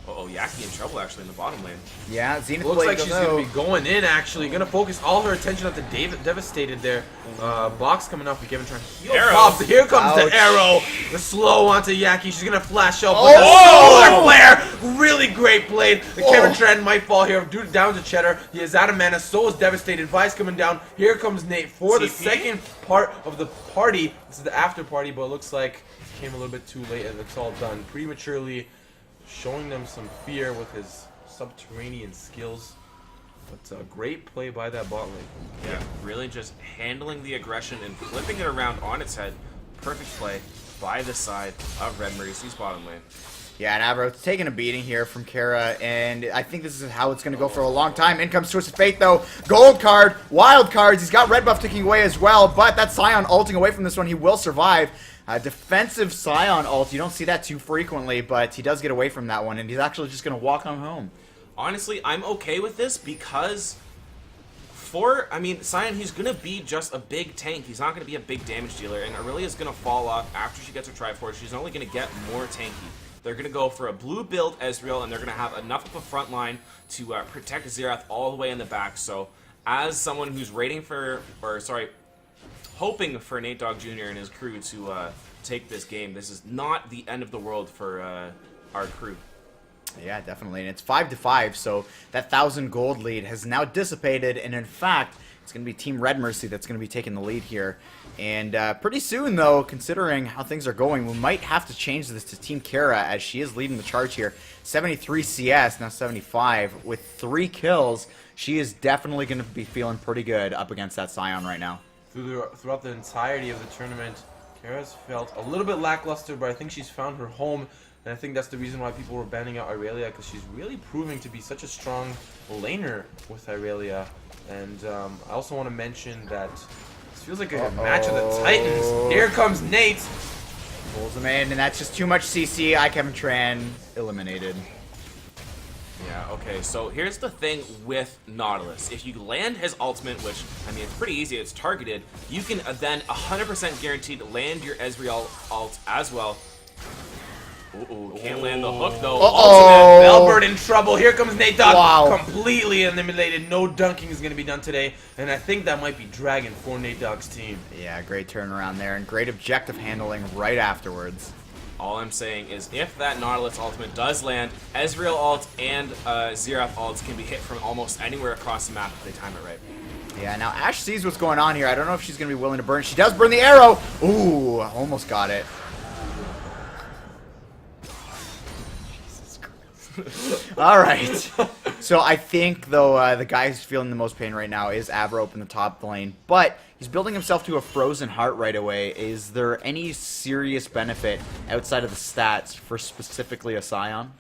Speaker 2: Uh-oh, Yaki in trouble, actually, in the bottom lane.
Speaker 1: Yeah, Zenith
Speaker 3: Looks
Speaker 1: Blade
Speaker 3: like
Speaker 1: goes
Speaker 3: she's
Speaker 1: out.
Speaker 3: going to be going in, actually. Going to focus all her attention on the Devastated there. Box coming up. Kevin trying to heal.
Speaker 2: Arrow.
Speaker 3: Pops. Here comes
Speaker 1: Ouch.
Speaker 3: the arrow. The slow onto Yaki. She's going to flash out.
Speaker 1: Oh!
Speaker 3: But the solar flare. Really great blade. The Kevin Tran might fall here. Down to Cheddar. He is out of mana. So is Devastated. Vi's coming down. Here comes Nate for the
Speaker 2: TP?
Speaker 3: second part of the party. This is the after party, but it looks like it came a little bit too late and it's all done prematurely. Showing them some fear with his subterranean skills. But great play by that bot lane.
Speaker 2: Yeah, really just handling the aggression and flipping it around on its head. Perfect play by the side of Red Mercy's bottom lane.
Speaker 1: Yeah, and Avro's taking a beating here from Kara, and I think this is how it's going to go for a long time. In comes Twisted Fate, though. Gold card, wild cards. He's got red buff ticking away as well, but that Scion ulting away from this one. He will survive. Defensive Scion ult. You don't see that too frequently, but he does get away from that one, and he's actually just going to walk on home.
Speaker 2: Honestly, I'm okay with this because Scion, he's going to be just a big tank. He's not going to be a big damage dealer, and Aurelia is going to fall off after she gets her Triforce. She's only going to get more tanky. They're going to go for a blue build Ezreal, and they're going to have enough of a front line to protect Xerath all the way in the back. So, as someone who's hoping for Natedogjr Jr. and his crew to take this game, this is not the end of the world for our crew.
Speaker 1: Yeah, definitely, and it's 5-5, so that 1,000 gold lead has now dissipated, and in fact, it's going to be Team Red Mercy that's going to be taking the lead here. And pretty soon, though, considering how things are going, we might have to change this to Team Kara, as she is leading the charge here. 73 CS, now 75. With 3 kills, she is definitely going to be feeling pretty good up against that Scion right now.
Speaker 3: Throughout the entirety of the tournament, Kara's felt a little bit lackluster, but I think she's found her home. And I think that's the reason why people were banning out Irelia, because she's really proving to be such a strong laner with Irelia. And I also want to mention that this feels like a match of the Titans. Here comes Nate.
Speaker 1: Pulls him in, and that's just too much CC. Kevin Tran eliminated.
Speaker 2: Yeah, okay, so here's the thing with Nautilus. If you land his ultimate, which, I mean, it's pretty easy, it's targeted, you can then 100% guaranteed land your Ezreal ult as well. Ooh, can't land the hook though.
Speaker 3: Ultimate Velbert in trouble. Here comes Natedogjr.
Speaker 1: Wow.
Speaker 3: Completely eliminated. No dunking is going to be done today. And I think that might be dragging for Natedogj's team.
Speaker 1: Yeah, great turnaround there, and great objective handling right afterwards.
Speaker 2: All I'm saying is if that Nautilus ultimate does land, Ezreal ult and Xerath ults can be hit from almost anywhere across the map if they time it right.
Speaker 1: Yeah, now Ashe sees what's going on here. I don't know if she's going to be willing to burn. She does burn the arrow. Ooh, almost got it. All right. So I think, though, the guy who's feeling the most pain right now is Avro in the top lane. But he's building himself to a frozen heart right away. Is there any serious benefit outside of the stats for specifically a Scion?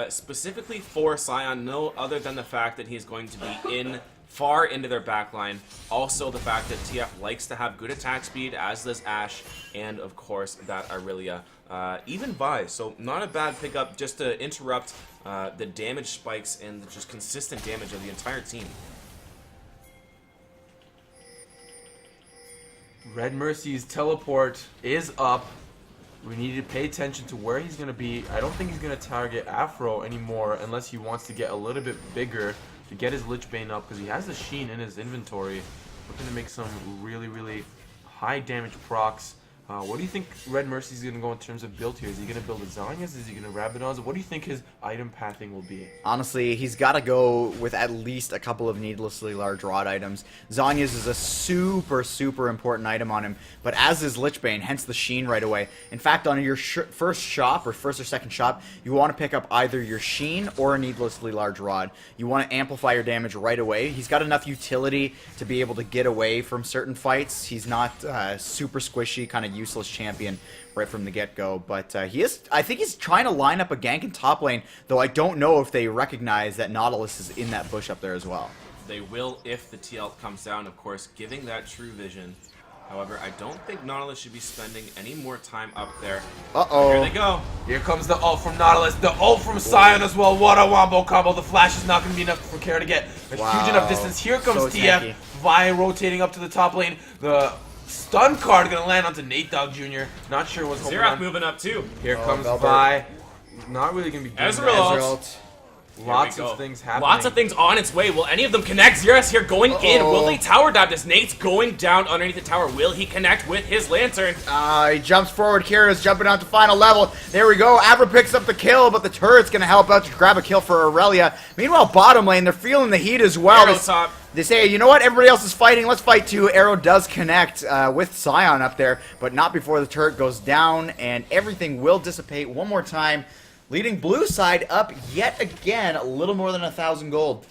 Speaker 2: Specifically for Scion, no other than the fact that he's going to be far into their backline. Also the fact that TF likes to have good attack speed, as does Ashe, and of course that Irelia. Even Vi, so not a bad pickup just to interrupt the damage spikes and the just consistent damage of the entire team.
Speaker 3: Red Mercy's teleport is up. We need to pay attention to where he's going to be. I don't think he's going to target Afro anymore unless he wants to get a little bit bigger to get his Lich Bane up, because he has the Sheen in his inventory. Looking to make some really, really high damage procs. What do you think Red Mercy is going to go in terms of build here? Is he going to build a Zhonya's? Is he going to Rabadon's? What do you think his item pathing will be?
Speaker 1: Honestly, he's got to go with at least a couple of needlessly large rod items. Zhonya's is a super, super important item on him, but as is Lichbane, hence the Sheen right away. In fact, on your first shop, or first or second shop, you want to pick up either your Sheen or a needlessly large rod. You want to amplify your damage right away. He's got enough utility to be able to get away from certain fights. He's not super squishy, kind of useless champion right from the get-go, but I think he's trying to line up a gank in top lane, though I don't know if they recognize that Nautilus is in that bush up there as well.
Speaker 2: They will if the TL comes down, of course, giving that true vision. However, I don't think Nautilus should be spending any more time up there.
Speaker 1: Uh-oh.
Speaker 2: Here they go.
Speaker 3: Here comes the ult from Nautilus, the ult from Scion as well. What a wombo combo. The flash is not going to be enough for Kara to get a huge enough distance. Here comes
Speaker 1: So
Speaker 3: TF.
Speaker 1: tanky.
Speaker 3: Vi rotating up to the top lane. The stun card going to land onto Natedogjr Jr. Not sure what's going
Speaker 2: Xerath
Speaker 3: on.
Speaker 2: moving up too.
Speaker 3: Here comes
Speaker 1: Velbert.
Speaker 3: Vi. Not really going to be doing
Speaker 2: Ezreal
Speaker 3: that.
Speaker 2: ult.
Speaker 3: Lots
Speaker 2: Here we
Speaker 3: of
Speaker 2: go.
Speaker 3: things happening.
Speaker 2: Lots of things on its way. Will any of them connect? Xerath here going in. Will they tower dive this? Nate's going down underneath the tower. Will he connect with his lantern?
Speaker 1: He jumps forward. Kira's jumping out to final level. There we go. Avra picks up the kill, but the turret's going to help out to grab a kill for Aurelia. Meanwhile, bottom lane, they're feeling the heat as well.
Speaker 2: Arrow top.
Speaker 1: They say, you know what? Everybody else is fighting. Let's fight too. Arrow does connect with Scion up there, but not before the turret goes down, and everything will dissipate one more time, leading blue side up yet again, a little more than 1,000 gold.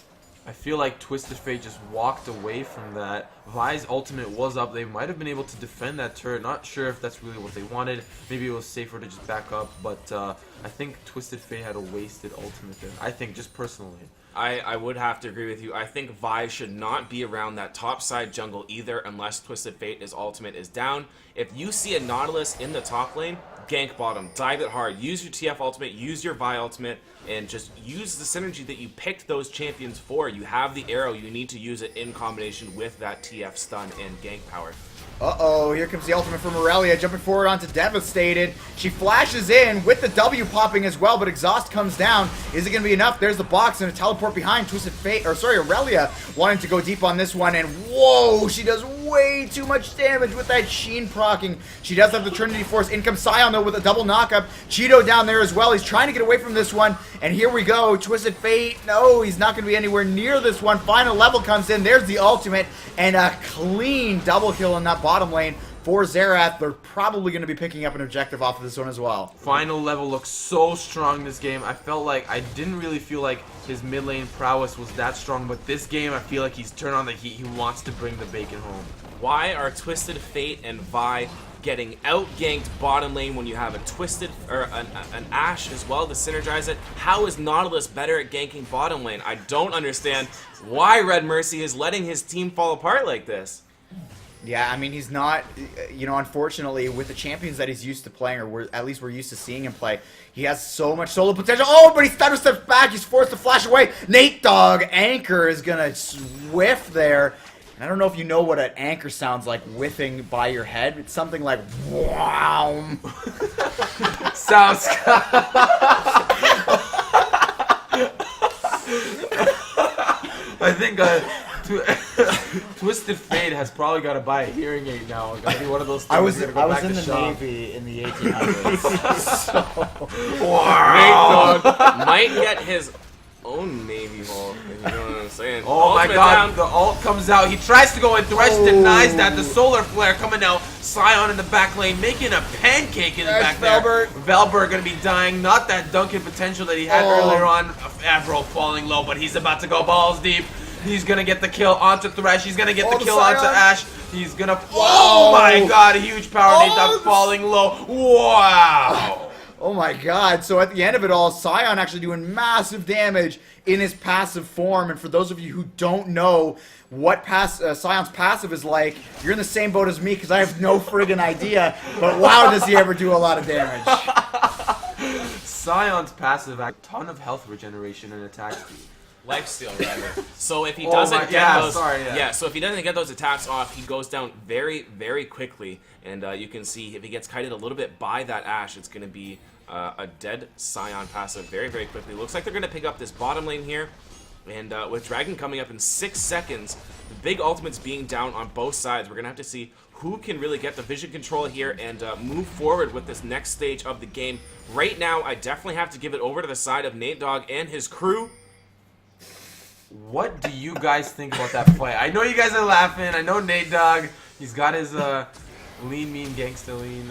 Speaker 3: I feel like Twisted Fate just walked away from that. Vi's ultimate was up. They might have been able to defend that turret. Not sure if that's really what they wanted. Maybe it was safer to just back up. But I think Twisted Fate had a wasted ultimate there. I think, just personally.
Speaker 2: I would have to agree with you. I think Vi should not be around that top side jungle either unless Twisted Fate, his ultimate, is down. If you see a Nautilus in the top lane, gank bottom, dive it hard, use your TF ultimate, use your Vi ultimate, and just use the synergy that you picked those champions for. You have the arrow, you need to use it in combination with that TF stun and gank power.
Speaker 1: Uh-oh, here comes the ultimate from Aurelia, jumping forward onto Devastated. She flashes in with the W popping as well, but Exhaust comes down. Is it going to be enough? There's the box and a teleport behind. Twisted Fate, or sorry, Aurelia wanting to go deep on this one, and whoa, she does way too much damage with that Sheen proccing. She does have the Trinity Force. In comes Sion, though, with a double knockup. Cheeto down there as well. He's trying to get away from this one, and here we go. Twisted Fate, no, he's not going to be anywhere near this one. Final level comes in. There's the ultimate, and a clean double kill in that bottom lane for Xerath. They're probably going to be picking up an objective off of this one as well.
Speaker 3: Final level looks so strong this game. I felt like I didn't really feel like his mid lane prowess was that strong, but this game I feel like he's turned on the heat. He wants to bring the bacon home.
Speaker 2: Why are Twisted Fate and Vi getting out-ganked bottom lane when you have a Twisted, or an Ashe as well to synergize it? How is Nautilus better at ganking bottom lane? I don't understand why Red Mercy is letting his team fall apart like this.
Speaker 1: Yeah, I mean, he's not, you know, unfortunately, with the champions that he's used to playing, or at least we're used to seeing him play, he has so much solo potential. Oh, but he stutter steps back. He's forced to flash away. Natedog Anchor is going to whiff there. And I don't know if you know what an anchor sounds like whiffing by your head. It's something like, wow.
Speaker 3: Sounds... I think Twisted Fate has probably got to buy a hearing aid now. Got to be one of those things.
Speaker 1: I was in the
Speaker 3: shop.
Speaker 1: Navy in the 1800s. So.
Speaker 2: Wow. Natedog might get his own Navy hole, if you know what I'm saying.
Speaker 3: Oh my god, the ult comes out. He tries to go in, Thresh denies that. The solar flare coming out. Sion in the back lane making a pancake in the back there. Velbert gonna be dying. Not that Duncan potential that he had earlier on. Avro falling low, but he's about to go balls deep. He's gonna get the kill onto Thresh. He's gonna get the kill onto Ashe. He's gonna... Oh my god, a huge power nade falling low. Wow.
Speaker 1: Oh my god, so at the end of it all, Sion actually doing massive damage in his passive form, and for those of you who don't know what Sion's passive is like, you're in the same boat as me, because I have no friggin' idea, but wow, does he ever do a lot of damage.
Speaker 3: Sion's passive, a ton of health regeneration and attack speed.
Speaker 2: Lifesteal, rather. So if he doesn't so if he doesn't get those attacks off, he goes down very, very quickly. And you can see if he gets kited a little bit by that Ashe, it's going to be a dead Sion passive very, very quickly. Looks like they're going to pick up this bottom lane here. And with Dragon coming up in 6 seconds, the big ultimates being down on both sides, we're going to have to see who can really get the vision control here and move forward with this next stage of the game. Right now, I definitely have to give it over to the side of Natedog and his crew.
Speaker 3: What do you guys think about that fight? I know you guys are laughing. I know Natedog, he's got his lean, mean, gangsta lean.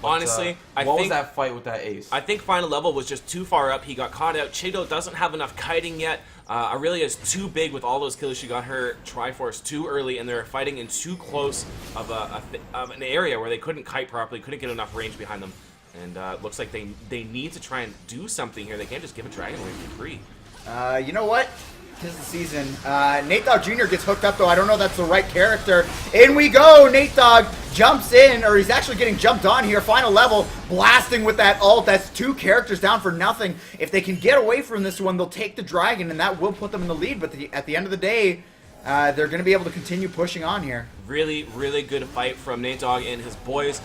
Speaker 2: Honestly,
Speaker 3: what was that fight with that ace?
Speaker 2: I think final level was just too far up. He got caught out. Cheeto doesn't have enough kiting yet. Aurelia is too big with all those kills. She got her Triforce too early, and they're fighting in too close of an area where they couldn't kite properly, couldn't get enough range behind them. And looks like they need to try and do something here. They can't just give a Dragon away for free.
Speaker 1: You know what? Tis the season. Natedogjr gets hooked up, though. I don't know if that's the right character. In we go! Natedog jumps in, or he's actually getting jumped on here. Final level, blasting with that ult. That's 2 characters down for nothing. If they can get away from this one, they'll take the dragon, and that will put them in the lead. But at the end of the day, they're going to be able to continue pushing on here.
Speaker 2: Really, really good fight from Natedog and his boys,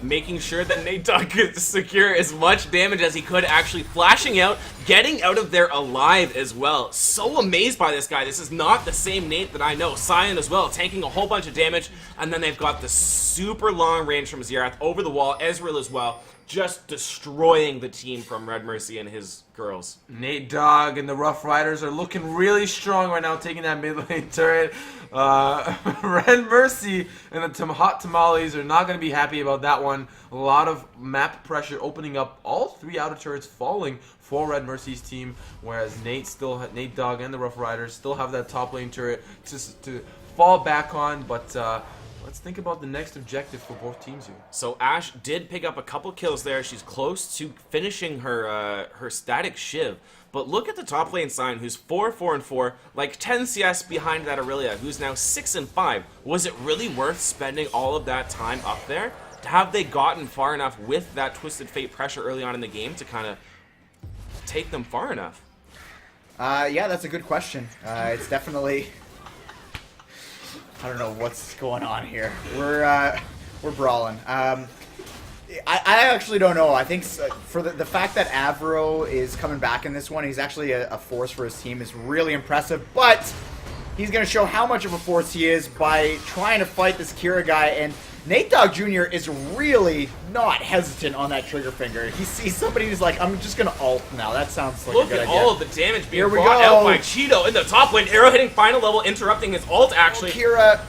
Speaker 2: making sure that Natedog could secure as much damage as he could, actually flashing out, getting out of there alive as well. So amazed by this guy. This is not the same Nate that I know. Sion as well, tanking a whole bunch of damage, and then they've got the super long range from Xerath over the wall. Ezreal as well, just destroying the team from Red Mercy and his girls.
Speaker 3: Natedogjr and the Rough Riders are looking really strong right now, taking that mid lane turret. Red Mercy and the Hot Tamales are not going to be happy about that one. A lot of map pressure opening up, all 3 outer turrets falling for Red Mercy's team, whereas Natedogjr and the Rough Riders still have that top lane turret to fall back on, but let's think about the next objective for both teams here.
Speaker 2: So Ashe did pick up a couple kills there. She's close to finishing her her static Shiv. But look at the top lane Sign, who's 4-4-4, like 10 CS behind that Aurelia, who's now 6-5. Was it really worth spending all of that time up there? Have they gotten far enough with that Twisted Fate pressure early on in the game to kind of take them far enough?
Speaker 1: Yeah, that's a good question. It's definitely... I don't know what's going on here. We're brawling. I actually don't know. I think for the fact that Avro is coming back in this one, he's actually a force for his team is really impressive. But he's going to show how much of a force he is by trying to fight this Kira guy. And Natedogjr Jr. is really not hesitant on that trigger finger. He sees somebody who's like, I'm just going to ult now. That sounds like a good idea.
Speaker 2: Look at all of the damage being
Speaker 1: Here we
Speaker 2: brought
Speaker 1: go.
Speaker 2: out by Cheeto in the top lane. Arrow hitting final level, interrupting his ult actually.
Speaker 1: Kira.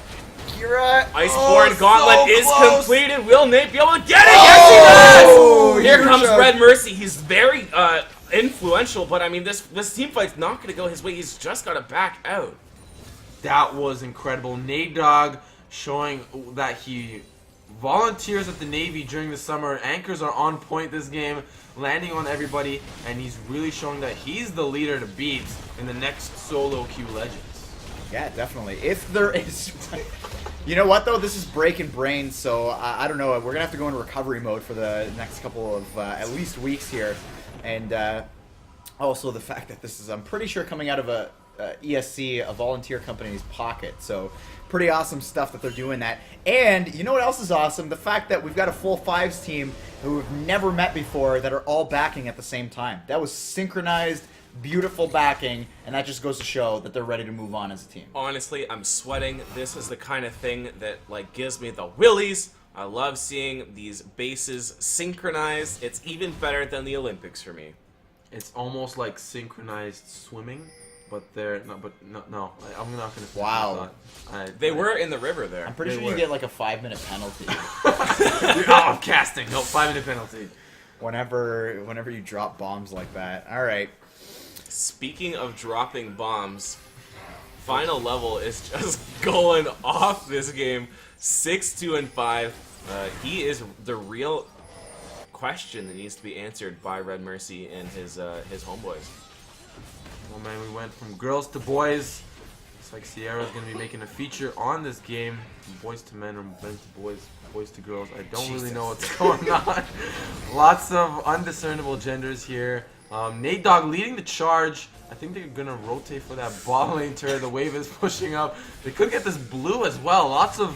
Speaker 2: Iceborne Gauntlet
Speaker 3: so
Speaker 2: is
Speaker 3: close.
Speaker 2: completed. Will Nate be able to get it? Yes, he does! Here
Speaker 1: huge
Speaker 2: comes
Speaker 1: shot.
Speaker 2: Red Mercy. He's very influential, but I mean, this team fight's not going to go his way. He's just got to back out.
Speaker 3: That was incredible. Natedogjr showing that he volunteers at the Navy during the summer. Anchors are on point this game, landing on everybody, and he's really showing that he's the leader to beat in the next solo queue Legends.
Speaker 1: Yeah, definitely. If there is... You know what, though? This is breaking brains, so I don't know. We're going to have to go into recovery mode for the next couple of at least weeks here. And also the fact that this is, I'm pretty sure, coming out of a ESC, a volunteer company's pocket. So pretty awesome stuff that they're doing that. And you know what else is awesome? The fact that we've got a full fives team who we've never met before that are all backing at the same time. That was synchronized, beautiful backing, and that just goes to show that they're ready to move on as a team.
Speaker 2: Honestly, I'm sweating. This is the kind of thing that like gives me the willies. I love seeing these bases synchronized. It's even better than the Olympics for me.
Speaker 3: It's almost like synchronized swimming, but they're no. I'm not gonna.
Speaker 1: Wow.
Speaker 2: They were in the river there.
Speaker 1: I'm pretty
Speaker 3: They
Speaker 1: sure
Speaker 3: were.
Speaker 1: you get like a 5-minute penalty
Speaker 3: I'm casting. No, 5-minute penalty.
Speaker 1: whenever you drop bombs like that. All right.
Speaker 2: Speaking of dropping bombs, final level is just going off this game. 6-2-5. He is the real question that needs to be answered by Red Mercy and his homeboys.
Speaker 3: Well, man, we went from girls to boys. Looks like Sierra's going to be making a feature on this game. From boys to men or men to boys, boys to girls. I don't really know what's going on. Lots of undiscernible genders here. Natedogjr leading the charge. I think they're going to rotate for that bot lane turret. The wave is pushing up. They could get this blue as well. Lots of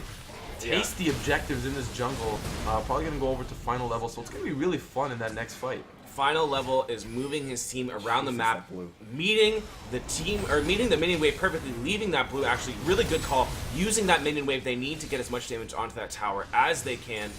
Speaker 3: tasty objectives in this jungle. Probably going to go over to final level, so it's going to be really fun in that next fight.
Speaker 2: Final level is moving his team around the map, meeting the minion wave perfectly, leaving that blue. Actually, really good call. Using that minion wave, they need to get as much damage onto that tower as they can.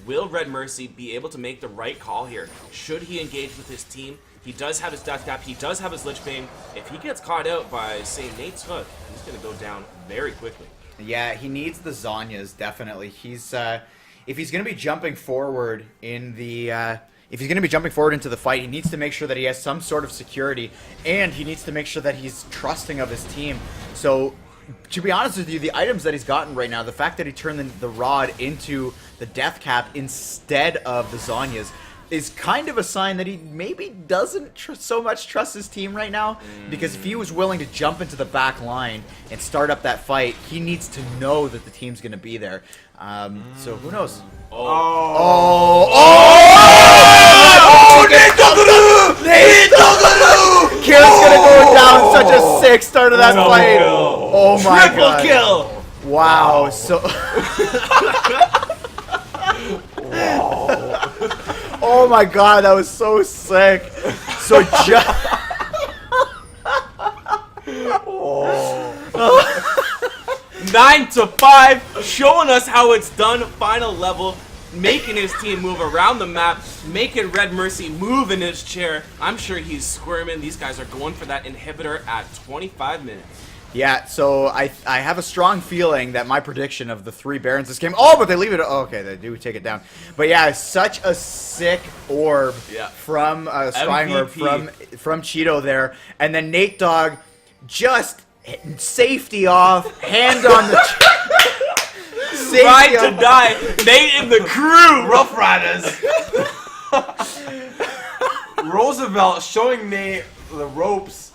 Speaker 2: Will Red Mercy be able to make the right call here? Should he engage with his team? He does have his Death Cap. He does have his Lich Bane. If he gets caught out by, say, Nate's Hook, he's going to go down very quickly.
Speaker 1: Yeah, he needs the Zhonya's, definitely. He's if he's going to be jumping forward in the if he's going to be jumping forward into the fight, he needs to make sure that he has some sort of security, and he needs to make sure that he's trusting of his team. So, to be honest with you, the items that he's gotten right now, the fact that he turned the rod into the Death Cap instead of the Zhonya's, is kind of a sign that he maybe doesn't so much trust his team right now. Because if he was willing to jump into the back line and start up that fight, he needs to know that the team's going to be there. So who knows? Kira's going to go down such a sick start of that fight. Oh my god.
Speaker 2: Triple kill!
Speaker 1: Wow. So... Oh my god, that was so sick. So just
Speaker 2: 9-5, showing us how it's done. Final level. making his team move around the map, making Red Mercy move in his chair. I'm sure he's squirming. These guys are going for that inhibitor at 25 minutes.
Speaker 1: Yeah, so I have a strong feeling that my prediction of the 3 Barons this game. Oh, but they leave it. Oh, okay, they do take it down. But yeah, such a sick orb from Scrying Orb from Cheeto there, and then Natedog just safety off, hand on the.
Speaker 2: Ride to die, Nate and the crew,
Speaker 3: Rough Riders. Roosevelt showing Nate the ropes.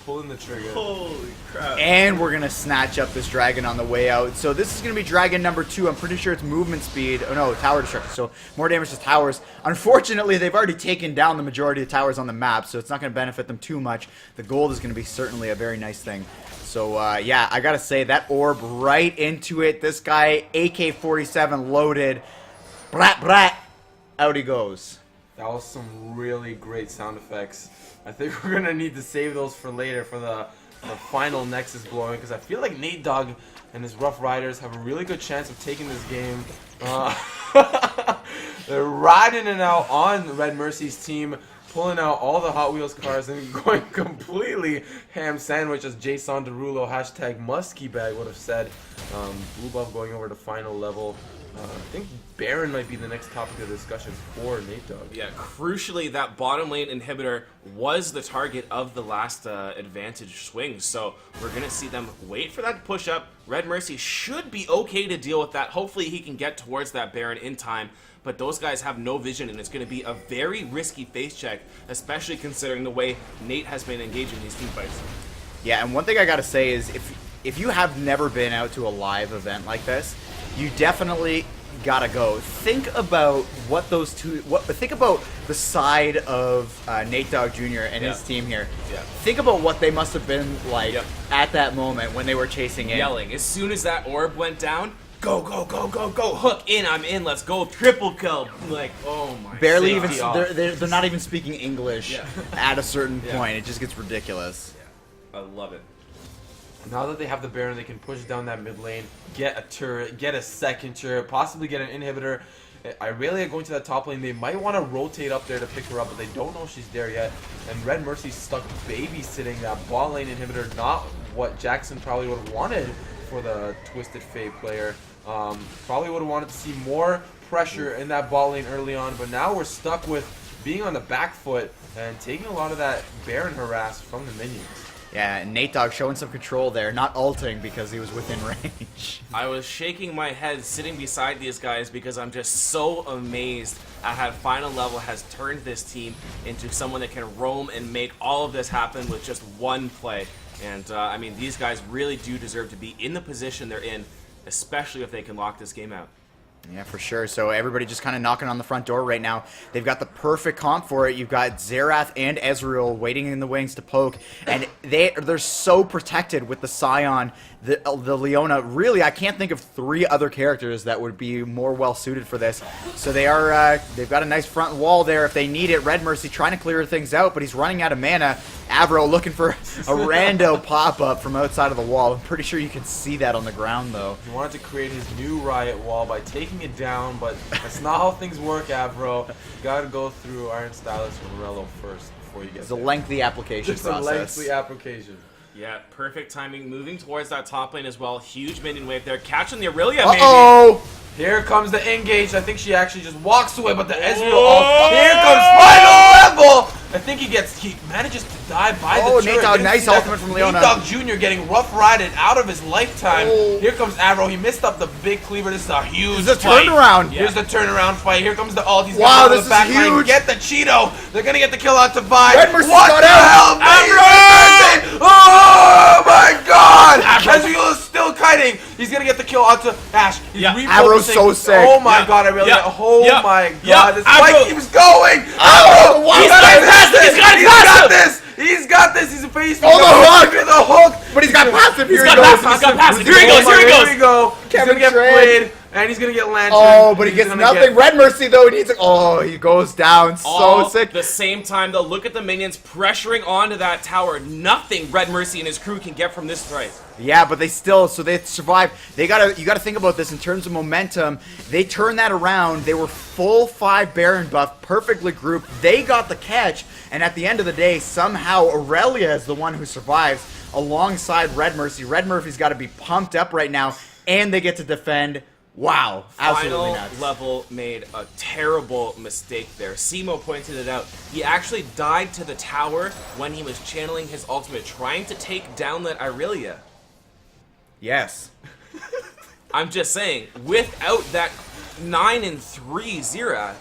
Speaker 3: Pulling the trigger.
Speaker 4: Holy crap.
Speaker 1: And we're going to snatch up this dragon on the way out. So this is going to be dragon number 2. I'm pretty sure it's movement speed. Oh no, tower destruction. So more damage to towers. Unfortunately, they've already taken down the majority of the towers on the map, so it's not going to benefit them too much. The gold is going to be certainly a very nice thing. So yeah, I got to say, that orb right into it. This guy, AK-47 loaded. Brat, brat. Out he goes.
Speaker 3: That was some really great sound effects. I think we're gonna need to save those for later for the final Nexus blowing, because I feel like Natedog and his Rough Riders have a really good chance of taking this game. They're riding it out on Red Mercy's team, pulling out all the Hot Wheels cars and going completely ham sandwich, as Jason Derulo #MuskieBag would have said. Blue Buff going over to final level. I think Baron might be the next topic of discussion for Natedog.
Speaker 2: Yeah, crucially, that bottom lane inhibitor was the target of the last advantage swing, so we're going to see them wait for that to push up. Red Mercy should be okay to deal with that. Hopefully he can get towards that Baron in time, but those guys have no vision, and it's going to be a very risky face check, especially considering the way Nate has been engaging these team fights.
Speaker 1: Yeah, and one thing I got to say is if you have never been out to a live event like this, you definitely gotta go. Think about what those two. Think about the side of Natedogjr Jr. and his team here.
Speaker 2: Yeah.
Speaker 1: Think about what they must have been like at that moment when they were chasing in.
Speaker 2: Yelling. As soon as that orb went down, go, go, go, go, go. Hook in, I'm in. Let's go. Triple kill. Like, oh my.
Speaker 1: Barely even. They're not even speaking English at a certain point. It just gets ridiculous.
Speaker 2: Yeah. I love it.
Speaker 3: Now that they have the Baron, they can push down that mid lane, get a turret, get a second turret, possibly get an inhibitor. Irelia going to that top lane. They might want to rotate up there to pick her up, but they don't know she's there yet. And Red Mercy's stuck babysitting that bot lane inhibitor. Not what Jackson probably would have wanted for the Twisted Fate player. Probably would have wanted to see more pressure in that bot lane early on, but now we're stuck with being on the back foot and taking a lot of that Baron harass from the minions.
Speaker 1: Yeah, and Natedog showing some control there, not ulting because he was within range.
Speaker 2: I was shaking my head sitting beside these guys because I'm just so amazed at how Final Level has turned this team into someone that can roam and make all of this happen with just one play. And, I mean, these guys really do deserve to be in the position they're in, especially if they can lock this game out.
Speaker 1: Yeah, for sure. So everybody just kind of knocking on the front door right now. They've got the perfect comp for it. You've got Xerath and Ezreal waiting in the wings to poke, and they're so protected with the Scion, the Leona. Really, I can't think of 3 other characters that would be more well suited for this. So they've got a nice front wall there if they need it. Red Mercy trying to clear things out, but he's running out of mana. Avro looking for a rando pop-up from outside of the wall. I'm pretty sure you can see that on the ground, though.
Speaker 3: He wanted to create his new riot wall by taking it down, but that's not how things work, Avro. You gotta go through Iron Stylus and Morello first before you get
Speaker 1: It's
Speaker 3: there.
Speaker 1: a lengthy application
Speaker 3: Just
Speaker 1: process.
Speaker 3: a lengthy application.
Speaker 2: Yeah, perfect timing. Moving towards that top lane as well. Huge minion wave there. Catching the Aurelia,
Speaker 1: Uh-oh!
Speaker 3: Here comes the engage. I think she actually just walks away, but the Ezreal ult. Here comes final level! I think he manages to die by the turret.
Speaker 1: Natedog, nice ultimate from Leona.
Speaker 3: Natedog Jr. getting rough rided out of his lifetime. Here comes Avro. He missed up the big cleaver. This is a huge
Speaker 1: This is a
Speaker 3: fight.
Speaker 1: turnaround.
Speaker 3: Here's the turnaround fight. Here comes the ult. He's
Speaker 1: Wow,
Speaker 3: got
Speaker 1: this
Speaker 3: the back
Speaker 1: is
Speaker 3: line.
Speaker 1: huge.
Speaker 3: Get the Cheeto. They're gonna get the kill out to Vi.
Speaker 1: Red Mercy
Speaker 3: What
Speaker 1: got
Speaker 3: the
Speaker 1: out.
Speaker 3: hell? Oh my God! Ezreal is still kiting. He's gonna get the kill out to Ash. He's
Speaker 1: Avro's so sick.
Speaker 3: Oh my God! I really. Oh my God! This
Speaker 2: Avro.
Speaker 3: fight keeps going.
Speaker 1: Avro, wow.
Speaker 3: He's got this. He's got this. He's a face.
Speaker 1: Oh, the hook.
Speaker 3: The hook.
Speaker 1: But he's got passive. Here
Speaker 2: He's got passive. Here he goes.
Speaker 3: Here we go. He's gonna get played. And he's gonna get lantern.
Speaker 1: Oh, but he
Speaker 3: He's
Speaker 1: gets
Speaker 3: gonna
Speaker 1: nothing.
Speaker 3: get-
Speaker 1: Red Mercy, though, he needs he goes down.
Speaker 2: All
Speaker 1: So sick.
Speaker 2: the same time, though, look at the minions pressuring onto that tower. Nothing Red Mercy and his crew can get from this fight.
Speaker 1: Yeah, but they survived. You gotta think about this in terms of momentum. They turned that around. They were full 5 Baron buff, perfectly grouped. They got the catch, and at the end of the day, somehow Aurelia is the one who survives alongside Red Mercy. Red Mercy's got to be pumped up right now, and they get to defend. Wow, absolutely
Speaker 2: Final
Speaker 1: nuts.
Speaker 2: level made a terrible mistake there. Simo pointed it out. He actually died to the tower when he was channeling his ultimate, trying to take down that Irelia.
Speaker 1: Yes.
Speaker 2: I'm just saying, without that 9-3 Zera,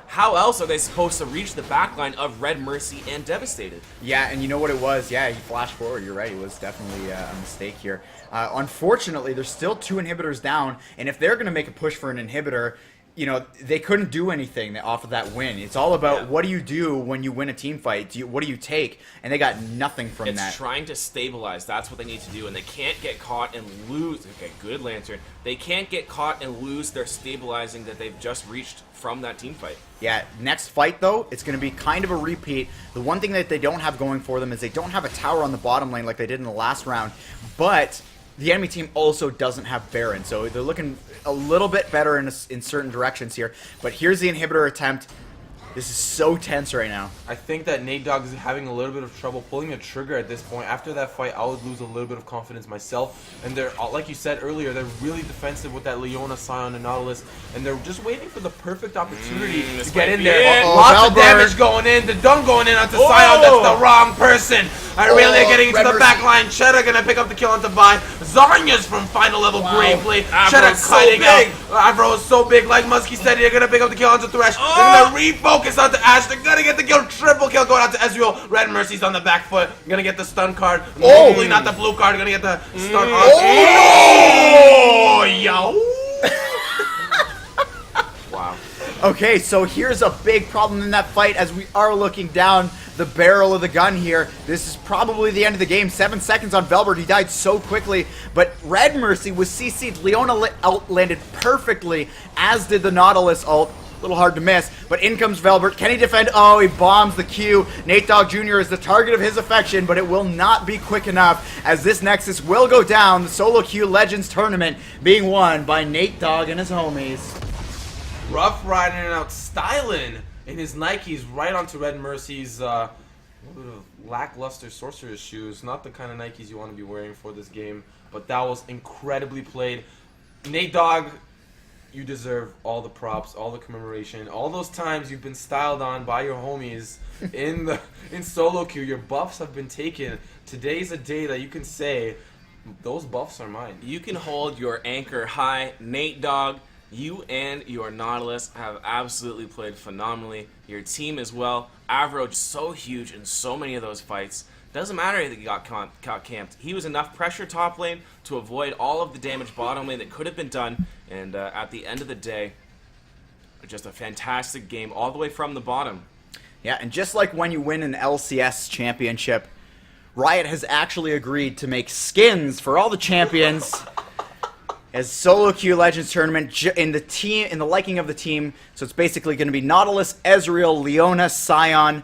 Speaker 2: how else are they supposed to reach the backline of Red Mercy and Devastated?
Speaker 1: Yeah, and you know what it was? Yeah, he flashed forward. You're right. It was definitely a mistake here. Unfortunately, there's still 2 inhibitors down, and if they're going to make a push for an inhibitor, you know, they couldn't do anything off of that win. It's all about what do you do when you win a team fight? What do you take? And they got nothing from that.
Speaker 2: It's trying to stabilize. That's what they need to do, and they can't get caught and lose. Okay, good Lantern. They can't get caught and lose their stabilizing that they've just reached from that team fight.
Speaker 1: Yeah, next fight, though, it's going to be kind of a repeat. The one thing that they don't have going for them is they don't have a tower on the bottom lane like they did in the last round, but the enemy team also doesn't have Baron, so they're looking a little bit better in certain directions here. But here's the inhibitor attempt. This is so tense right now.
Speaker 3: I think that Natedogjr is having a little bit of trouble pulling the trigger at this point. After that fight, I would lose a little bit of confidence myself. And they're, like you said earlier, they're really defensive with that Leona, Scion, and Nautilus. And they're just waiting for the perfect opportunity to get in there. Lots of damage going in. The dunk going in onto Scion. That's the wrong person. Irelia getting into the back line. Cheddar gonna pick up the kill onto Vi. Zarya's from final level bravely. Cheddar kiting out. Avro is so big. Like Muskie said, they're gonna pick up the kill onto Thresh. They're gonna refocus onto Ash. They're gonna get the kill. Triple kill going out to Ezreal. Red Mercy's on the back foot. Gonna get the stun card. Hopefully not the blue card. Gonna get the stun on. Oh, yo. Wow.
Speaker 1: Okay, so here's a big problem in that fight as we are looking down the barrel of the gun here. This is probably the end of the game. 7 seconds on Velbert. He died so quickly, but Red Mercy was CC'd. Leona landed perfectly, as did the Nautilus ult. A little hard to miss, but in comes Velbert. Can he defend? Oh, he bombs the Q. Natedogjr Jr. is the target of his affection, but it will not be quick enough as this Nexus will go down. The Solo Q Legends Tournament being won by Natedogjr and his homies.
Speaker 3: Rough riding out styling in his Nikes right onto Red Mercy's lackluster sorcerer's shoes. Not the kind of Nikes you want to be wearing for this game, but that was incredibly played. Natedogjr, you deserve all the props, all the commemoration, all those times you've been styled on by your homies in solo queue. Your buffs have been taken. Today's a day that you can say, those buffs are mine.
Speaker 2: You can hold your anchor high. Natedogjr, you and your Nautilus have absolutely played phenomenally. Your team as well. Avro just so huge in so many of those fights. Doesn't matter that he got camped. He was enough pressure top lane to avoid all of the damage bottom lane that could have been done. And at the end of the day, just a fantastic game all the way from the bottom.
Speaker 1: Yeah, and just like when you win an LCS championship, Riot has actually agreed to make skins for all the champions as Solo Queue Legends Tournament in the liking of the team. So it's basically going to be Nautilus, Ezreal, Leona, Scion,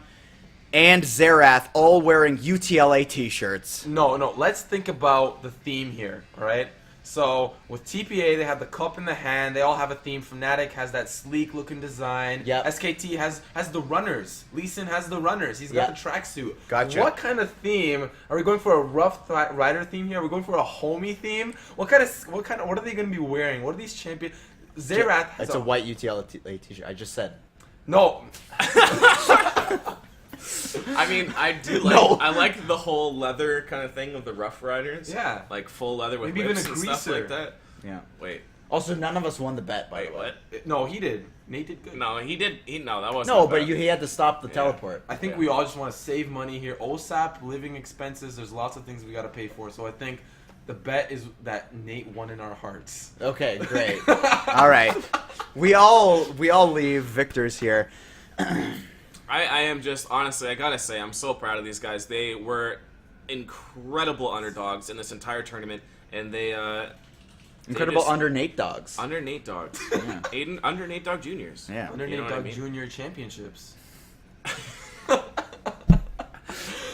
Speaker 1: and Xerath all wearing UTLA t-shirts.
Speaker 3: No, let's think about the theme here, alright? So, with TPA, they have the cup in the hand. They all have a theme. Fnatic has that sleek-looking design.
Speaker 1: Yep.
Speaker 3: SKT has the runners. Lee Sin has the runners. He's got the tracksuit.
Speaker 1: Gotcha.
Speaker 3: What kind of theme? Are we going for a rough rider theme here? Are we going for a homie theme? What are they going to be wearing? What are these champions? Xerath has
Speaker 1: It's a white UTLA t-shirt. I just said.
Speaker 3: No.
Speaker 2: I mean, I do like I like the whole leather kind of thing of the Rough Riders.
Speaker 3: Yeah.
Speaker 2: Like full leather with
Speaker 3: Maybe
Speaker 2: whips
Speaker 3: even a
Speaker 2: and stuff
Speaker 3: greaser.
Speaker 2: like that.
Speaker 1: Yeah.
Speaker 2: Wait.
Speaker 1: Also, none of us won the bet, by
Speaker 2: Wait,
Speaker 1: the way.
Speaker 2: what?
Speaker 3: No, he did. Nate did good.
Speaker 2: No, he did. No, that wasn't.
Speaker 1: No,
Speaker 2: bad.
Speaker 1: but he had to stop the teleport.
Speaker 3: I think we all just want to save money here. OSAP, living expenses, there's lots of things we got to pay for. So I think the bet is that Nate won in our hearts.
Speaker 1: Okay, great. All right. We all leave victors here.
Speaker 2: I am just, honestly, I gotta say, I'm so proud of these guys. They were incredible underdogs in this entire tournament, and they
Speaker 1: Incredible
Speaker 2: just-
Speaker 1: under Nate dogs.
Speaker 2: Under Natedogjr.
Speaker 1: Yeah.
Speaker 2: Aiden under Natedogjr Juniors.
Speaker 1: Yeah.
Speaker 3: Under
Speaker 2: You know what I
Speaker 3: Natedogjr
Speaker 2: mean?
Speaker 3: Junior Championships.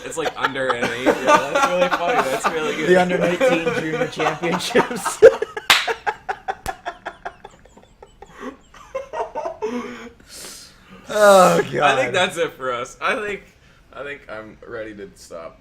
Speaker 2: It's like under an 8. Yeah, that's really funny. That's really good.
Speaker 1: The under 19 junior championships. Oh god.
Speaker 2: I think that's it for us. I think I'm ready to stop.